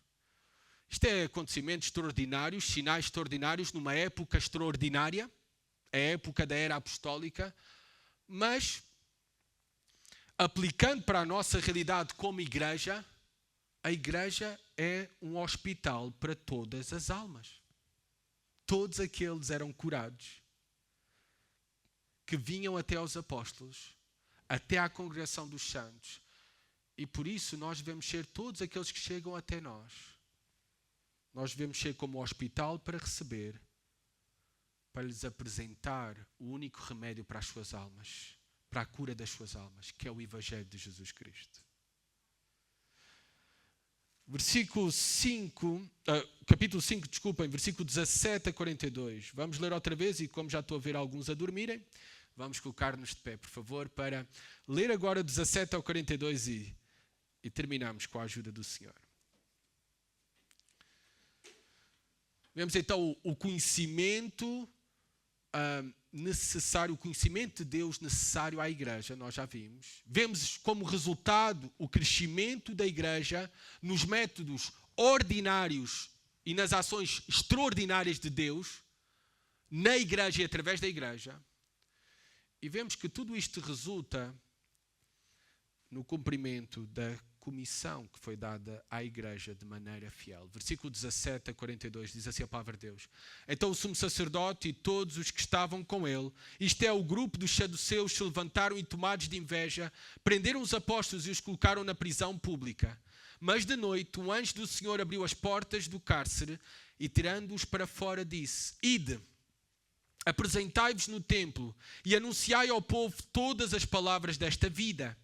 Isto é acontecimentos extraordinários, sinais extraordinários, numa época extraordinária, a época da era apostólica, mas aplicando para a nossa realidade como igreja, a igreja é um hospital para todas as almas. Todos aqueles eram curados, que vinham até aos apóstolos, até à congregação dos santos. E por isso nós devemos ser todos aqueles que chegam até nós. Nós devemos ser como um hospital para receber, para lhes apresentar o único remédio para as suas almas, para a cura das suas almas, que é o Evangelho de Jesus Cristo. Capítulo 5, versículo 17 a 42. Vamos ler outra vez e como já estou a ver alguns a dormirem, vamos colocar-nos de pé, por favor, para ler agora 17 ao 42 e terminamos com a ajuda do Senhor. Vemos então o conhecimento necessário, o conhecimento de Deus necessário à igreja, nós já vimos. Vemos como resultado o crescimento da igreja nos métodos ordinários e nas ações extraordinárias de Deus, na igreja e através da igreja. E vemos que tudo isto resulta no cumprimento da comissão que foi dada à igreja de maneira fiel. Versículo 17 a 42 diz assim a palavra de Deus. Então o sumo sacerdote e todos os que estavam com ele, isto é, o grupo dos saduceus, se levantaram e tomados de inveja, prenderam os apóstolos e os colocaram na prisão pública. Mas de noite um anjo do Senhor abriu as portas do cárcere e tirando-os para fora disse, ide, apresentai-vos no templo e anunciai ao povo todas as palavras desta vida.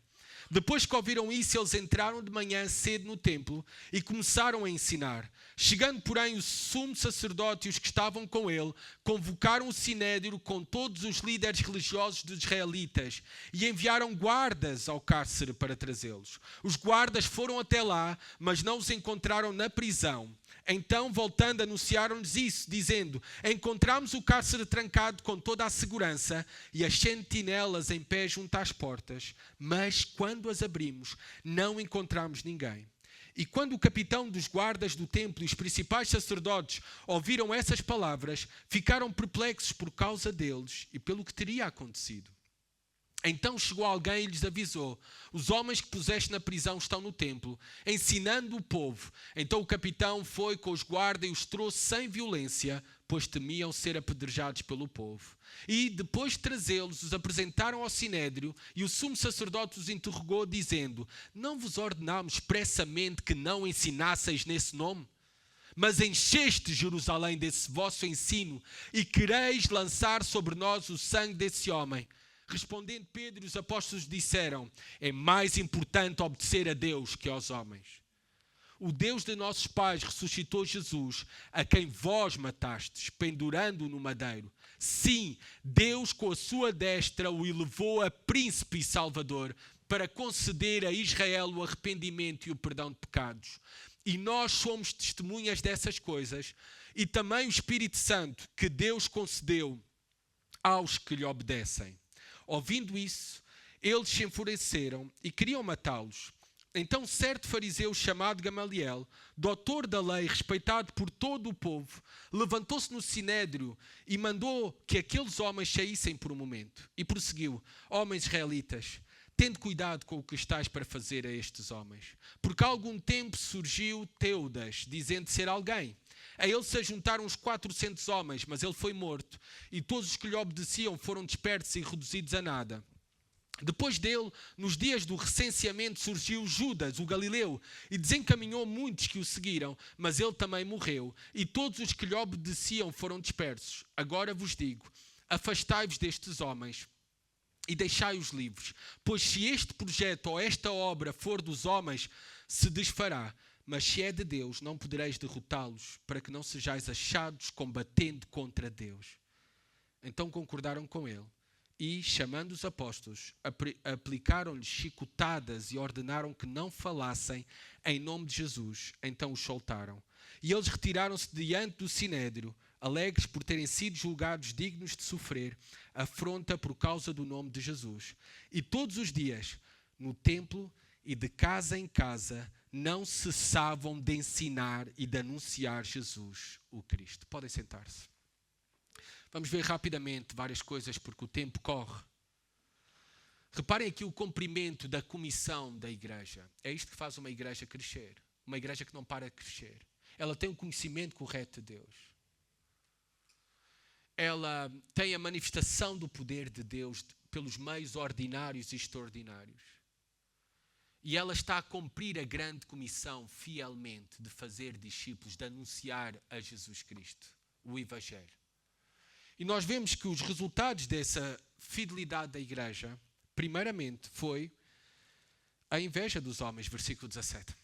Depois que ouviram isso, eles entraram de manhã cedo no templo e começaram a ensinar. Chegando, porém, o sumo sacerdote e os que estavam com ele, convocaram o sinédrio com todos os líderes religiosos dos israelitas e enviaram guardas ao cárcere para trazê-los. Os guardas foram até lá, mas não os encontraram na prisão. Então, voltando, anunciaram-lhes isso, dizendo: encontramos o cárcere trancado com toda a segurança e as sentinelas em pé junto às portas, mas quando as abrimos, não encontramos ninguém. E quando o capitão dos guardas do templo e os principais sacerdotes ouviram essas palavras, ficaram perplexos por causa deles e pelo que teria acontecido. Então chegou alguém e lhes avisou: os homens que puseste na prisão estão no templo, ensinando o povo. Então o capitão foi com os guardas e os trouxe sem violência, pois temiam ser apedrejados pelo povo. E depois de trazê-los, os apresentaram ao sinédrio, e o sumo sacerdote os interrogou, dizendo: não vos ordenámos expressamente que não ensinasseis nesse nome? Mas encheste Jerusalém desse vosso ensino, e quereis lançar sobre nós o sangue desse homem. Respondendo Pedro e os apóstolos disseram: é mais importante obedecer a Deus que aos homens. O Deus de nossos pais ressuscitou Jesus, a quem vós matastes, pendurando-o no madeiro. Sim, Deus com a sua destra o elevou a príncipe e salvador, para conceder a Israel o arrependimento e o perdão de pecados. E nós somos testemunhas dessas coisas, e também o Espírito Santo que Deus concedeu aos que lhe obedecem. Ouvindo isso, eles se enfureceram e queriam matá-los. Então certo fariseu chamado Gamaliel, doutor da lei, respeitado por todo o povo, levantou-se no sinédrio e mandou que aqueles homens saíssem por um momento. E prosseguiu: homens israelitas, tende cuidado com o que estáis para fazer a estes homens. Porque há algum tempo surgiu Teudas, dizendo ser alguém. A ele se juntaram uns 400 homens, mas ele foi morto, e todos os que lhe obedeciam foram dispersos e reduzidos a nada. Depois dele, nos dias do recenseamento, surgiu Judas, o Galileu, e desencaminhou muitos que o seguiram, mas ele também morreu, e todos os que lhe obedeciam foram dispersos. Agora vos digo: afastai-vos destes homens e deixai-os livres, pois se este projeto ou esta obra for dos homens, se desfará. Mas se é de Deus, não podereis derrotá-los, para que não sejais achados combatendo contra Deus. Então concordaram com ele e, chamando os apóstolos, aplicaram-lhes chicotadas e ordenaram que não falassem em nome de Jesus. Então os soltaram. E eles retiraram-se diante do sinédrio, alegres por terem sido julgados dignos de sofrer afronta por causa do nome de Jesus. E todos os dias, no templo e de casa em casa, não cessavam de ensinar e de anunciar Jesus, o Cristo. Podem sentar-se. Vamos ver rapidamente várias coisas, porque o tempo corre. Reparem aqui o cumprimento da comissão da igreja. É isto que faz uma igreja crescer. Uma igreja que não para de crescer. Ela tem o conhecimento correto de Deus. Ela tem a manifestação do poder de Deus pelos meios ordinários e extraordinários. E ela está a cumprir a grande comissão fielmente de fazer discípulos, de anunciar a Jesus Cristo, o Evangelho. E nós vemos que os resultados dessa fidelidade da igreja, primeiramente, foi a inveja dos homens, versículo 17.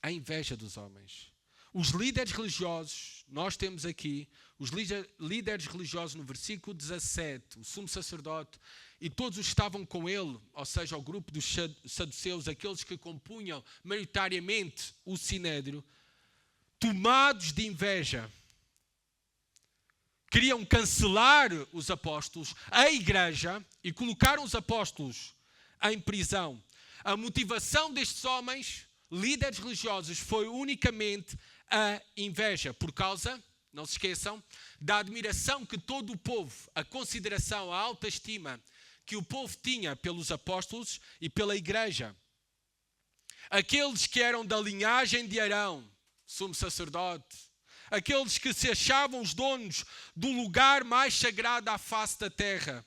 A inveja dos homens. Os líderes religiosos, nós temos aqui, os líderes religiosos no versículo 17, o sumo sacerdote e todos os que estavam com ele, ou seja, o grupo dos saduceus, aqueles que compunham maioritariamente o sinédrio, tomados de inveja, queriam cancelar os apóstolos, a igreja, e colocaram os apóstolos em prisão. A motivação destes homens, líderes religiosos, foi unicamente a inveja, por causa, não se esqueçam, da admiração que todo o povo, a consideração, a alta estima que o povo tinha pelos apóstolos e pela igreja. Aqueles que eram da linhagem de Arão, sumo sacerdote, aqueles que se achavam os donos do lugar mais sagrado à face da terra,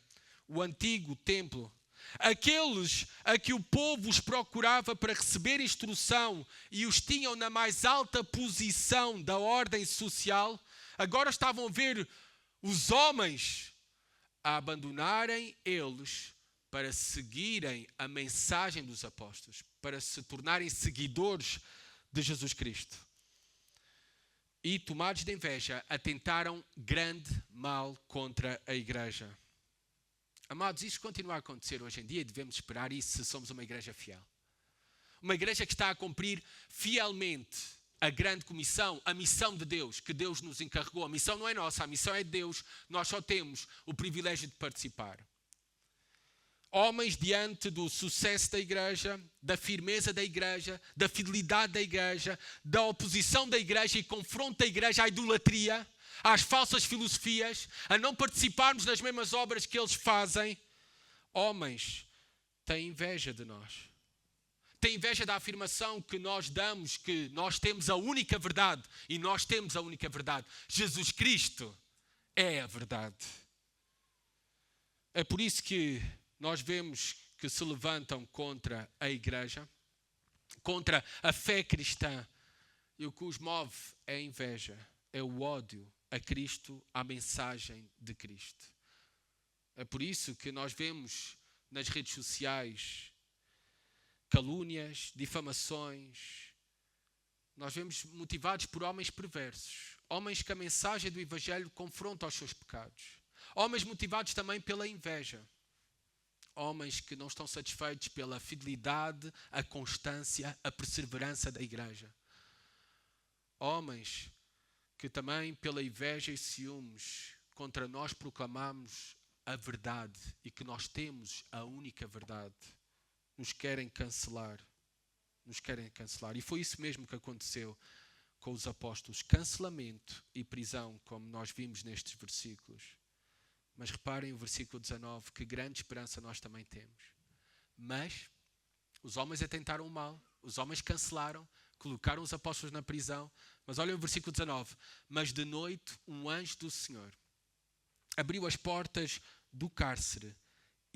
o antigo templo. Aqueles a que o povo os procurava para receber instrução e os tinham na mais alta posição da ordem social, agora estavam a ver os homens a abandonarem eles para seguirem a mensagem dos apóstolos, para se tornarem seguidores de Jesus Cristo. E, tomados de inveja, atentaram grande mal contra a igreja. Amados, isto continua a acontecer hoje em dia e devemos esperar isso se somos uma igreja fiel. Uma igreja que está a cumprir fielmente a grande comissão, a missão de Deus, que Deus nos encarregou. A missão não é nossa, a missão é de Deus. Nós só temos o privilégio de participar. Homens diante do sucesso da igreja, da firmeza da igreja, da fidelidade da igreja, da oposição da igreja e confronto da igreja à idolatria, às falsas filosofias, a não participarmos das mesmas obras que eles fazem. Homens têm inveja de nós. Têm inveja da afirmação que nós damos, que nós temos a única verdade. E nós temos a única verdade. Jesus Cristo é a verdade. É por isso que nós vemos que se levantam contra a igreja, contra a fé cristã. E o que os move é a inveja, é o ódio a Cristo, à mensagem de Cristo. É por isso que nós vemos nas redes sociais calúnias, difamações. Nós vemos motivados por homens perversos. Homens que a mensagem do Evangelho confronta aos seus pecados. Homens motivados também pela inveja. Homens que não estão satisfeitos pela fidelidade, a constância, a perseverança da igreja. Homens que também pela inveja e ciúmes contra nós proclamamos a verdade e que nós temos a única verdade. Nos querem cancelar. Nos querem cancelar. E foi isso mesmo que aconteceu com os apóstolos. Cancelamento e prisão, como nós vimos nestes versículos. Mas reparem o versículo 19, que grande esperança nós também temos. Mas os homens atentaram o mal, os homens cancelaram, colocaram os apóstolos na prisão. Mas olhem o versículo 19. Mas de noite um anjo do Senhor abriu as portas do cárcere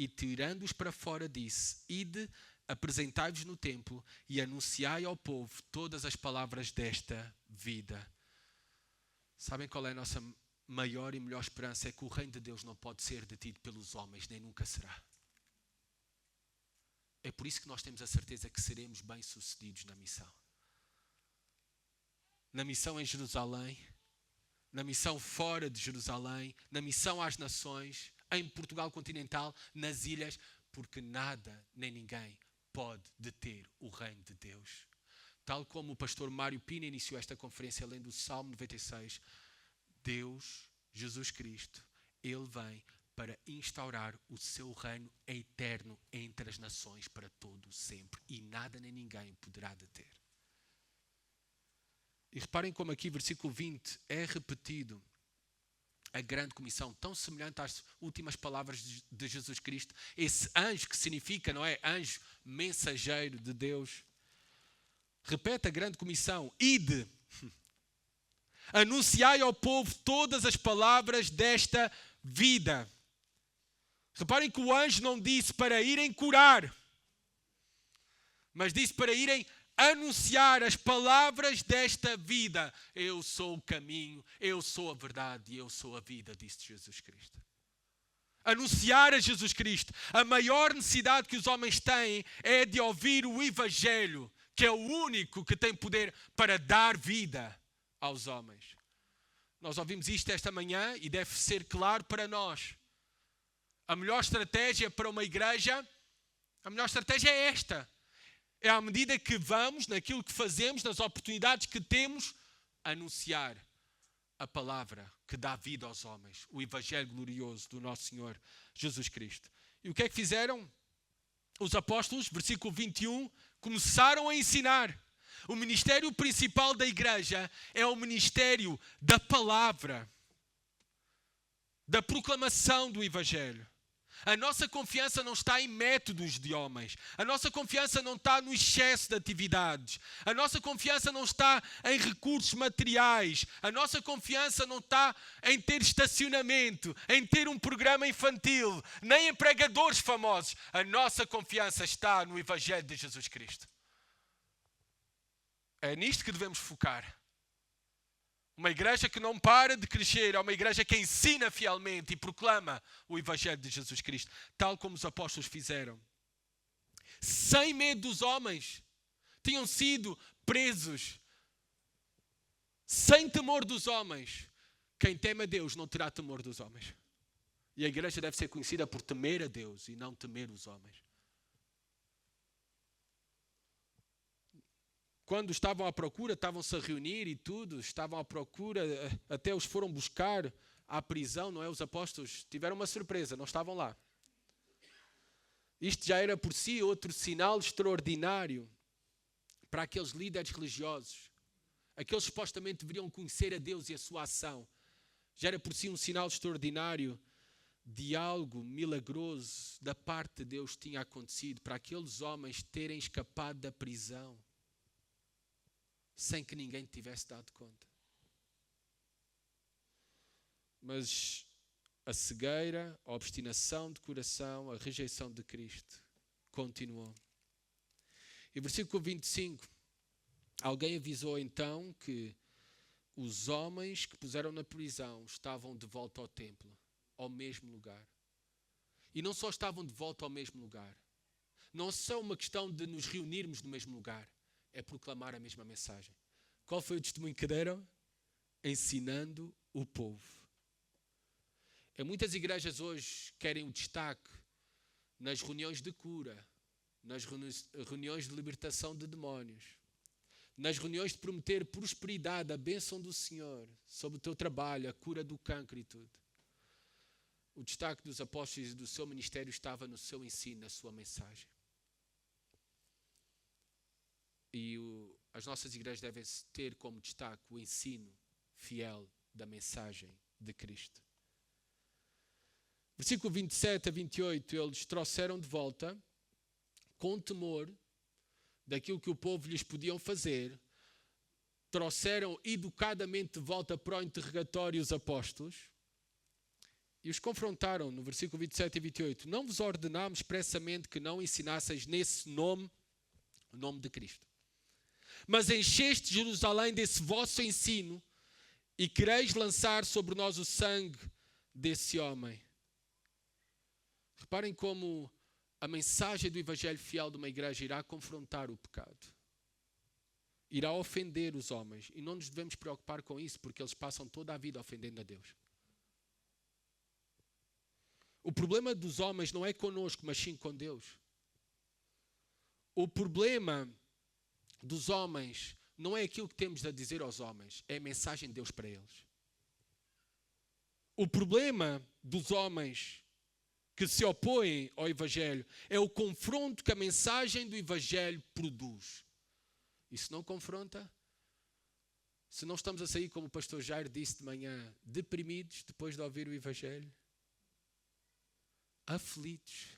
e tirando-os para fora disse: Ide, apresentai-vos no templo e anunciai ao povo todas as palavras desta vida. Sabem qual é a nossa maior e melhor esperança? É que o reino de Deus não pode ser detido pelos homens, nem nunca será. É por isso que nós temos a certeza que seremos bem-sucedidos na missão. Na missão em Jerusalém, na missão fora de Jerusalém, na missão às nações, em Portugal continental, nas ilhas, porque nada nem ninguém pode deter o reino de Deus. Tal como o pastor Mário Pina iniciou esta conferência lendo o Salmo 96, Deus, Jesus Cristo, Ele vem para instaurar o seu reino eterno entre as nações para todo sempre. E nada nem ninguém poderá deter. E reparem como aqui, versículo 20, é repetido a grande comissão, tão semelhante às últimas palavras de Jesus Cristo. Esse anjo que significa, não é? Anjo mensageiro de Deus. Repete a grande comissão. Ide. Anunciai ao povo todas as palavras desta vida. Reparem que o anjo não disse para irem curar, mas disse para irem anunciar as palavras desta vida. Eu sou o caminho, eu sou a verdade e eu sou a vida, disse Jesus Cristo. Anunciar a Jesus Cristo. A maior necessidade que os homens têm é de ouvir o Evangelho, que é o único que tem poder para dar vida aos homens. Nós ouvimos isto esta manhã e deve ser claro para nós. A melhor estratégia para uma igreja, a melhor estratégia é esta. É à medida que vamos, naquilo que fazemos, nas oportunidades que temos, anunciar a palavra que dá vida aos homens. O Evangelho glorioso do nosso Senhor Jesus Cristo. E o que é que fizeram? Os apóstolos, versículo 21, começaram a ensinar. O ministério principal da igreja é o ministério da palavra, da proclamação do Evangelho. A nossa confiança não está em métodos de homens. A nossa confiança não está no excesso de atividades. A nossa confiança não está em recursos materiais. A nossa confiança não está em ter estacionamento, em ter um programa infantil, nem em pregadores famosos. A nossa confiança está no Evangelho de Jesus Cristo. É nisto que devemos focar. Uma igreja que não para de crescer, é uma igreja que ensina fielmente e proclama o Evangelho de Jesus Cristo, tal como os apóstolos fizeram. Sem medo dos homens, tinham sido presos. Sem temor dos homens. Quem teme a Deus não terá temor dos homens. E a igreja deve ser conhecida por temer a Deus e não temer os homens. quando estavam à procura, estavam-se a reunir e tudo, estavam à procura, até os foram buscar à prisão, não é? Os apóstolos tiveram uma surpresa, não estavam lá. Isto já era por si outro sinal extraordinário para aqueles líderes religiosos. Aqueles que supostamente deveriam conhecer a Deus e a sua ação. Já era por si um sinal extraordinário de algo milagroso da parte de Deus que tinha acontecido para aqueles homens terem escapado da prisão sem que ninguém tivesse dado conta. Mas a cegueira, a obstinação de coração, a rejeição de Cristo continuou. E versículo 25, alguém avisou então que os homens que puseram na prisão estavam de volta ao templo, ao mesmo lugar. E não só estavam de volta ao mesmo lugar, não é só uma questão de nos reunirmos no mesmo lugar, é proclamar a mesma mensagem. Qual foi o testemunho que deram? Ensinando o povo. Em muitas igrejas hoje querem o destaque nas reuniões de cura, nas reuniões de libertação de demónios, nas reuniões de prometer prosperidade, a bênção do Senhor sobre o teu trabalho, a cura do cancro e tudo. O destaque dos apóstolos e do seu ministério estava no seu ensino, na sua mensagem. E as nossas igrejas devem ter como destaque o ensino fiel da mensagem de Cristo. Versículo 27 a 28, eles trouxeram de volta, com temor daquilo que o povo lhes podiam fazer, trouxeram educadamente de volta para o interrogatório os apóstolos e os confrontaram no versículo 27 e 28. Não vos ordenámos expressamente que não ensinasseis nesse nome, o nome de Cristo. Mas encheste Jerusalém desse vosso ensino e quereis lançar sobre nós o sangue desse homem. Reparem como a mensagem do Evangelho fiel de uma igreja irá confrontar o pecado. Irá ofender os homens. E não nos devemos preocupar com isso, porque eles passam toda a vida ofendendo a Deus. O problema dos homens não é connosco, mas sim com Deus. O problema dos homens não é aquilo que temos a dizer aos homens, é a mensagem de Deus para eles. O problema dos homens que se opõem ao Evangelho é o confronto que a mensagem do Evangelho produz. E se não confronta, se não estamos a sair, como o pastor Jair disse de manhã, deprimidos depois de ouvir o Evangelho, aflitos,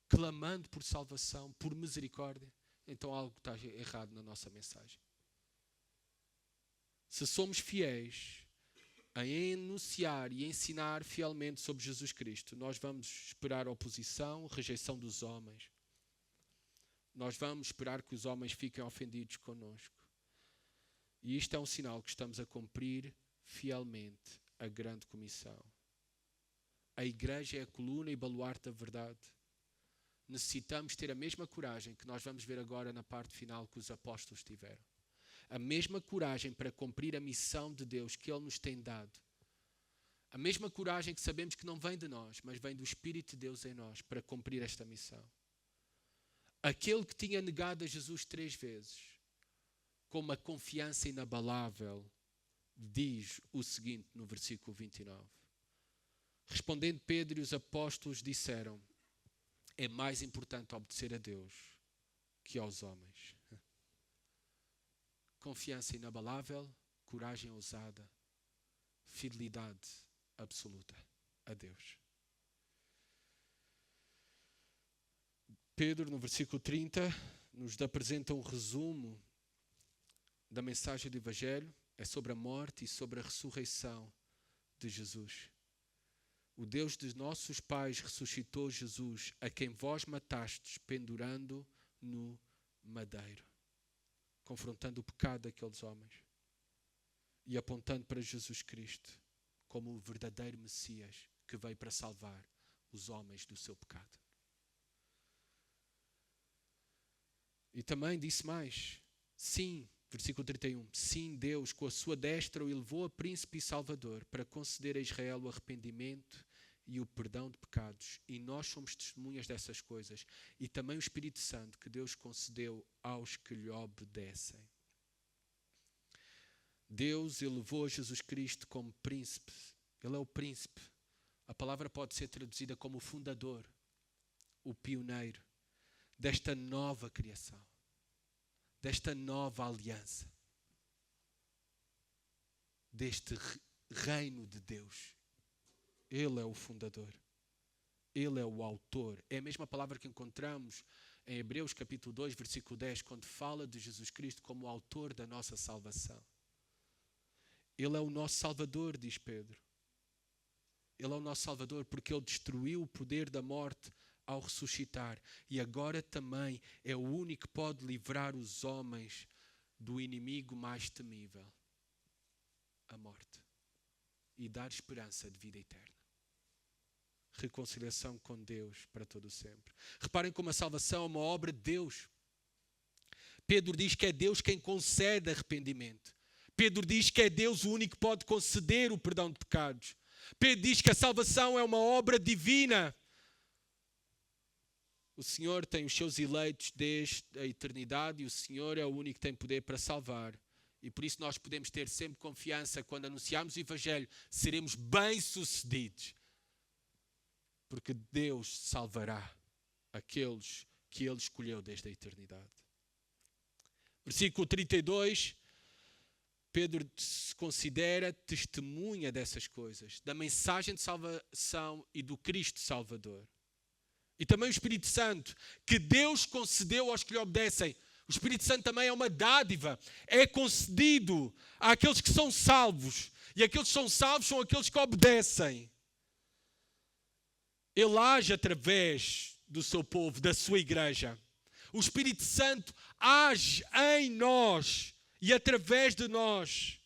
clamando por salvação, por misericórdia, então algo está errado na nossa mensagem. Se somos fiéis a enunciar e ensinar fielmente sobre Jesus Cristo, nós vamos esperar oposição, rejeição dos homens. Nós vamos esperar que os homens fiquem ofendidos connosco. E isto é um sinal que estamos a cumprir fielmente a grande comissão. A igreja é a coluna e baluarte da verdade. Necessitamos ter a mesma coragem que nós vamos ver agora na parte final que os apóstolos tiveram. A mesma coragem para cumprir a missão de Deus que Ele nos tem dado. A mesma coragem que sabemos que não vem de nós, mas vem do Espírito de Deus em nós para cumprir esta missão. Aquele que tinha negado a Jesus 3 vezes, com uma confiança inabalável, diz o seguinte no versículo 29. Respondendo Pedro e os apóstolos disseram: é mais importante obedecer a Deus que aos homens. Confiança inabalável, coragem ousada, fidelidade absoluta a Deus. Pedro, no versículo 30, nos apresenta um resumo da mensagem do Evangelho. É sobre a morte e sobre a ressurreição de Jesus. O Deus dos nossos pais ressuscitou Jesus, a quem vós matastes, pendurando no madeiro, confrontando o pecado daqueles homens e apontando para Jesus Cristo como o verdadeiro Messias que veio para salvar os homens do seu pecado. E também disse mais, sim, versículo 31, sim, Deus com a sua destra o elevou a príncipe e salvador para conceder a Israel o arrependimento e o perdão de pecados. E nós somos testemunhas dessas coisas. E também o Espírito Santo que Deus concedeu aos que lhe obedecem. Deus elevou Jesus Cristo como príncipe. Ele é o príncipe. A palavra pode ser traduzida como o fundador, o pioneiro desta nova criação, desta nova aliança, deste reino de Deus. Ele é o fundador. Ele é o autor. É a mesma palavra que encontramos em Hebreus capítulo 2, versículo 10, quando fala de Jesus Cristo como o autor da nossa salvação. Ele é o nosso Salvador, diz Pedro. Ele é o nosso Salvador porque Ele destruiu o poder da morte ao ressuscitar. E agora também é o único que pode livrar os homens do inimigo mais temível, a morte, e dar esperança de vida eterna. Reconciliação com Deus para todo sempre. Reparem como a salvação é uma obra de Deus. Pedro diz que é Deus quem concede arrependimento. Pedro diz que é Deus o único que pode conceder o perdão de pecados. Pedro diz que a salvação é uma obra divina. O Senhor tem os seus eleitos desde a eternidade e o Senhor é o único que tem poder para salvar. E por isso nós podemos ter sempre confiança quando anunciarmos o Evangelho, seremos bem-sucedidos. Porque Deus salvará aqueles que Ele escolheu desde a eternidade. Versículo 32, Pedro se considera testemunha dessas coisas, da mensagem de salvação e do Cristo Salvador. E também o Espírito Santo, que Deus concedeu aos que lhe obedecem. O Espírito Santo também é uma dádiva, é concedido àqueles que são salvos. E aqueles que são salvos são aqueles que obedecem. Ele age através do seu povo, da sua igreja. O Espírito Santo age em nós e através de nós.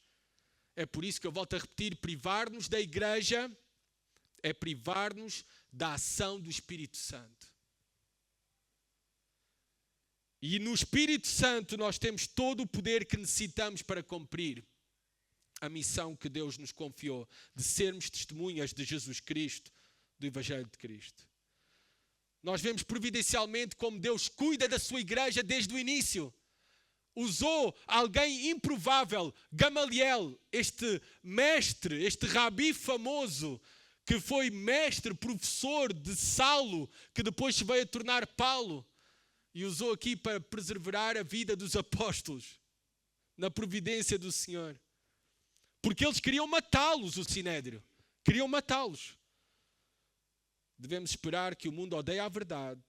É por isso que eu volto a repetir, privar-nos da igreja é privar-nos da ação do Espírito Santo. E no Espírito Santo nós temos todo o poder que necessitamos para cumprir a missão que Deus nos confiou, de sermos testemunhas de Jesus Cristo, do Evangelho de Cristo. Nós vemos providencialmente como Deus cuida da sua igreja desde o início. Usou alguém improvável, Gamaliel, este mestre, este rabi famoso, que foi mestre, professor de Saulo, que depois se veio a tornar Paulo, e usou aqui para preservar a vida dos apóstolos, na providência do Senhor. Porque eles queriam matá-los, o Sinédrio. Queriam matá-los. Devemos esperar que o mundo odeia a verdade,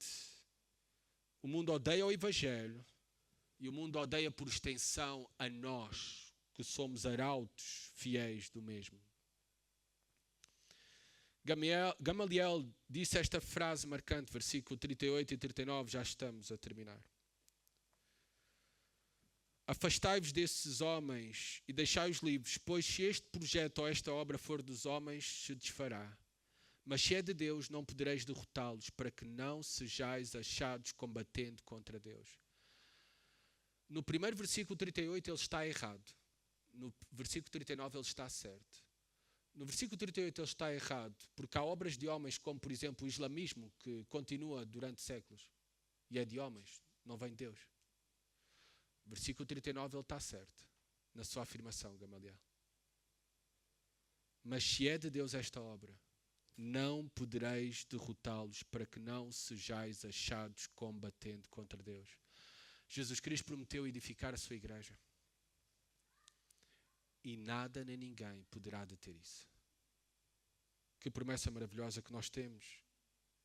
o mundo odeia o Evangelho e o mundo odeia por extensão a nós, que somos arautos fiéis do mesmo. Gamaliel disse esta frase marcante, versículo 38 e 39, já estamos a terminar. Afastai-vos desses homens e deixai-os livres, pois se este projeto ou esta obra for dos homens, se desfará. Mas se é de Deus, não podereis derrotá-los, para que não sejais achados combatendo contra Deus. No primeiro versículo 38 ele está errado. No versículo 39 ele está certo. No versículo 38 ele está errado, porque há obras de homens, como por exemplo o islamismo, que continua durante séculos. E é de homens, não vem de Deus. No versículo 39 ele está certo, na sua afirmação, Gamaliel. Mas se é de Deus esta obra, não podereis derrotá-los, para que não sejais achados combatendo contra Deus. Jesus Cristo prometeu edificar a sua igreja. E nada nem ninguém poderá deter isso. Que promessa maravilhosa que nós temos.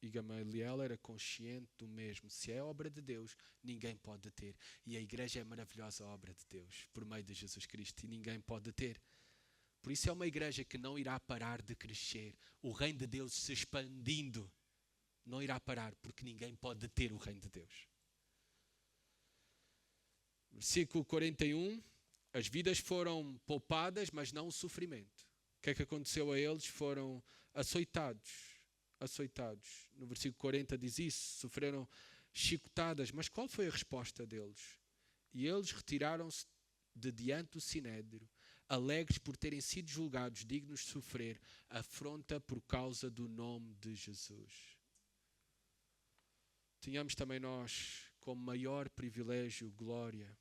E Gamaliel era consciente do mesmo. Se é obra de Deus, ninguém pode deter. E a igreja é a maravilhosa obra de Deus, por meio de Jesus Cristo, e ninguém pode deter. Por isso é uma igreja que não irá parar de crescer. O reino de Deus se expandindo não irá parar, porque ninguém pode deter o reino de Deus. Versículo 41. As vidas foram poupadas, mas não o sofrimento. O que é que aconteceu a eles? Foram açoitados. No versículo 40 diz isso. Sofreram chicotadas. Mas qual foi a resposta deles? E eles retiraram-se de diante do Sinédrio, alegres por terem sido julgados dignos de sofrer afronta por causa do nome de Jesus. Tenhamos também nós como maior privilégio, glória,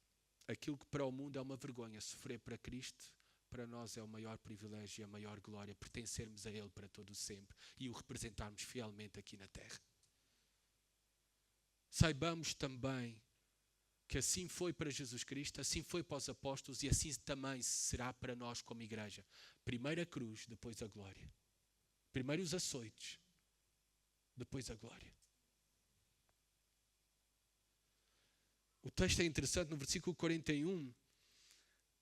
aquilo que para o mundo é uma vergonha, sofrer para Cristo, para nós é o maior privilégio e a maior glória pertencermos a Ele para todo o sempre e o representarmos fielmente aqui na terra. Saibamos também que assim foi para Jesus Cristo, assim foi para os apóstolos e assim também será para nós como igreja. Primeiro a cruz, depois a glória. Primeiro os açoites, depois a glória. O texto é interessante, no versículo 41,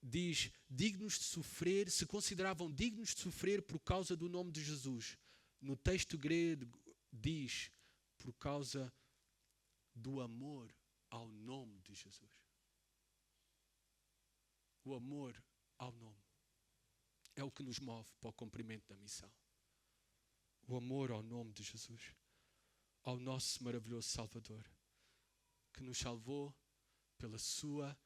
diz, dignos de sofrer, se consideravam dignos de sofrer por causa do nome de Jesus. No texto grego diz, por causa do amor ao nome de Jesus. O amor ao nome é o que nos move para o cumprimento da missão. O amor ao nome de Jesus, ao nosso maravilhoso Salvador, que nos salvou pela sua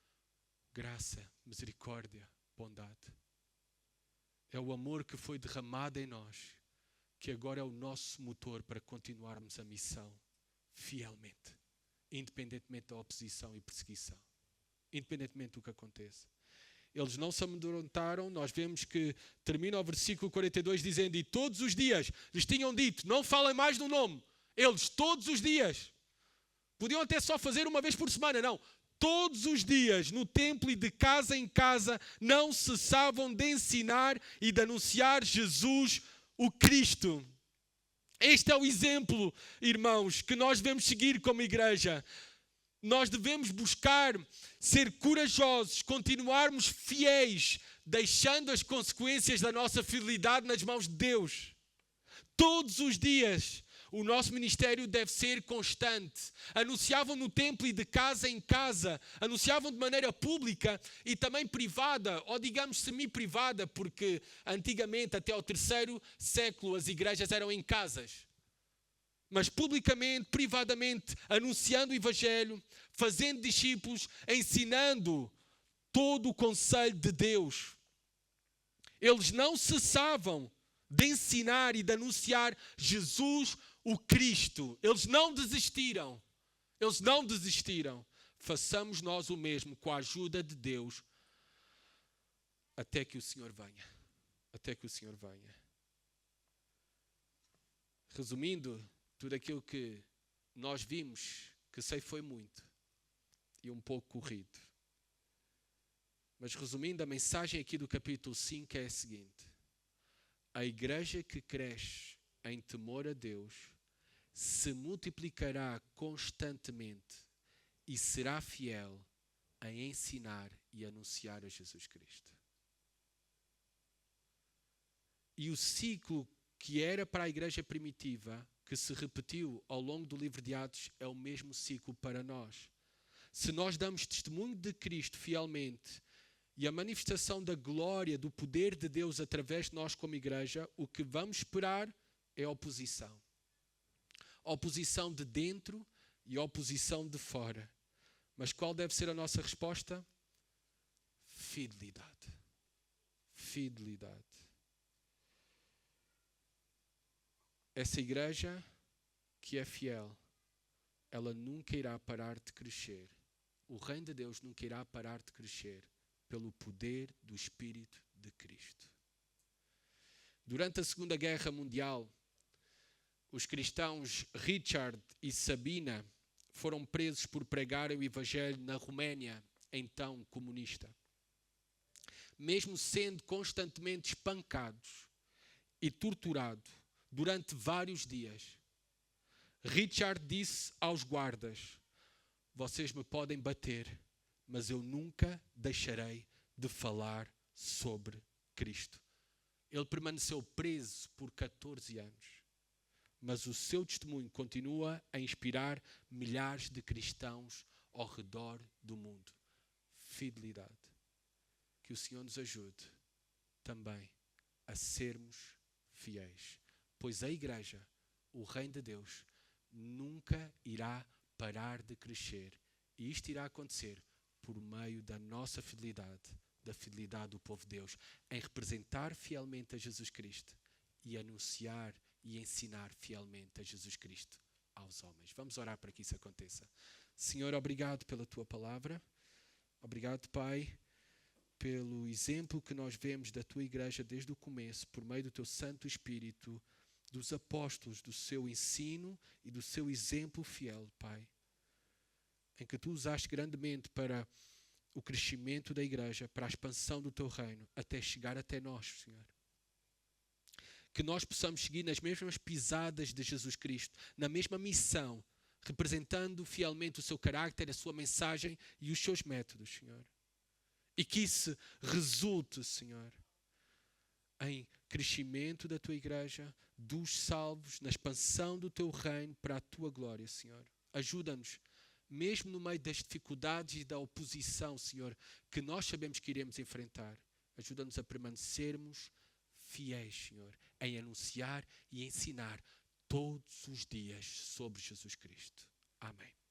graça, misericórdia, bondade. É o amor que foi derramado em nós, que agora é o nosso motor para continuarmos a missão fielmente, independentemente da oposição e perseguição, independentemente do que aconteça. Eles não se amedrontaram. Nós vemos que termina o versículo 42 dizendo, e todos os dias lhes tinham dito, não falem mais no nome. Eles todos os dias, podiam até só fazer uma vez por semana, não. Todos os dias, no templo e de casa em casa, não cessavam de ensinar e de anunciar Jesus, o Cristo. Este é o exemplo, irmãos, que nós devemos seguir como igreja. Nós devemos buscar ser corajosos, continuarmos fiéis, deixando as consequências da nossa fidelidade nas mãos de Deus. Todos os dias, o nosso ministério deve ser constante. Anunciavam no templo e de casa em casa. Anunciavam de maneira pública e também privada, ou digamos semi-privada, porque antigamente, até ao 3º século, as igrejas eram em casas. Mas publicamente, privadamente, anunciando o Evangelho, fazendo discípulos, ensinando todo o conselho de Deus. Eles não cessavam de ensinar e de anunciar Jesus, o Cristo. Eles não desistiram. Eles não desistiram. Façamos nós o mesmo com a ajuda de Deus até que o Senhor venha. Até que o Senhor venha. Resumindo, tudo aquilo que nós vimos, que sei foi muito e um pouco corrido. Mas resumindo, a mensagem aqui do capítulo 5 é a seguinte. A igreja que cresce em temor a Deus se multiplicará constantemente e será fiel a ensinar e anunciar a Jesus Cristo. E o ciclo que era para a igreja primitiva, que se repetiu ao longo do livro de Atos, é o mesmo ciclo para nós. Se nós damos testemunho de Cristo fielmente e a manifestação da glória, do poder de Deus através de nós como igreja, o que vamos esperar é oposição. Oposição de dentro e oposição de fora. Mas qual deve ser a nossa resposta? Fidelidade. Fidelidade. Essa igreja que é fiel, ela nunca irá parar de crescer. O reino de Deus nunca irá parar de crescer pelo poder do Espírito de Cristo. Durante a Segunda Guerra Mundial, os cristãos Richard e Sabina foram presos por pregarem o Evangelho na Roménia, então comunista. Mesmo sendo constantemente espancados e torturados durante vários dias, Richard disse aos guardas: vocês me podem bater, mas eu nunca deixarei de falar sobre Cristo. Ele permaneceu preso por 14 anos, mas o seu testemunho continua a inspirar milhares de cristãos ao redor do mundo. Fidelidade. Que o Senhor nos ajude também a sermos fiéis, pois a igreja, o reino de Deus, nunca irá parar de crescer. E isto irá acontecer por meio da nossa fidelidade, da fidelidade do povo de Deus, em representar fielmente a Jesus Cristo e anunciar e ensinar fielmente a Jesus Cristo aos homens. Vamos orar para que isso aconteça. Senhor, obrigado pela Tua palavra. Obrigado, Pai, pelo exemplo que nós vemos da tua igreja desde o começo, por meio do teu Santo Espírito, dos apóstolos, do seu ensino e do seu exemplo fiel, Pai, em que tu usaste grandemente para o crescimento da igreja, para a expansão do teu reino, até chegar até nós, Senhor. Que nós possamos seguir nas mesmas pisadas de Jesus Cristo, na mesma missão, representando fielmente o seu caráter, a sua mensagem e os seus métodos, Senhor. E que isso resulte, Senhor, em crescimento da tua igreja, dos salvos, na expansão do teu reino para a tua glória, Senhor. Ajuda-nos, mesmo no meio das dificuldades e da oposição, Senhor, que nós sabemos que iremos enfrentar. Ajuda-nos a permanecermos fiéis, Senhor, em anunciar e ensinar todos os dias sobre Jesus Cristo. Amém.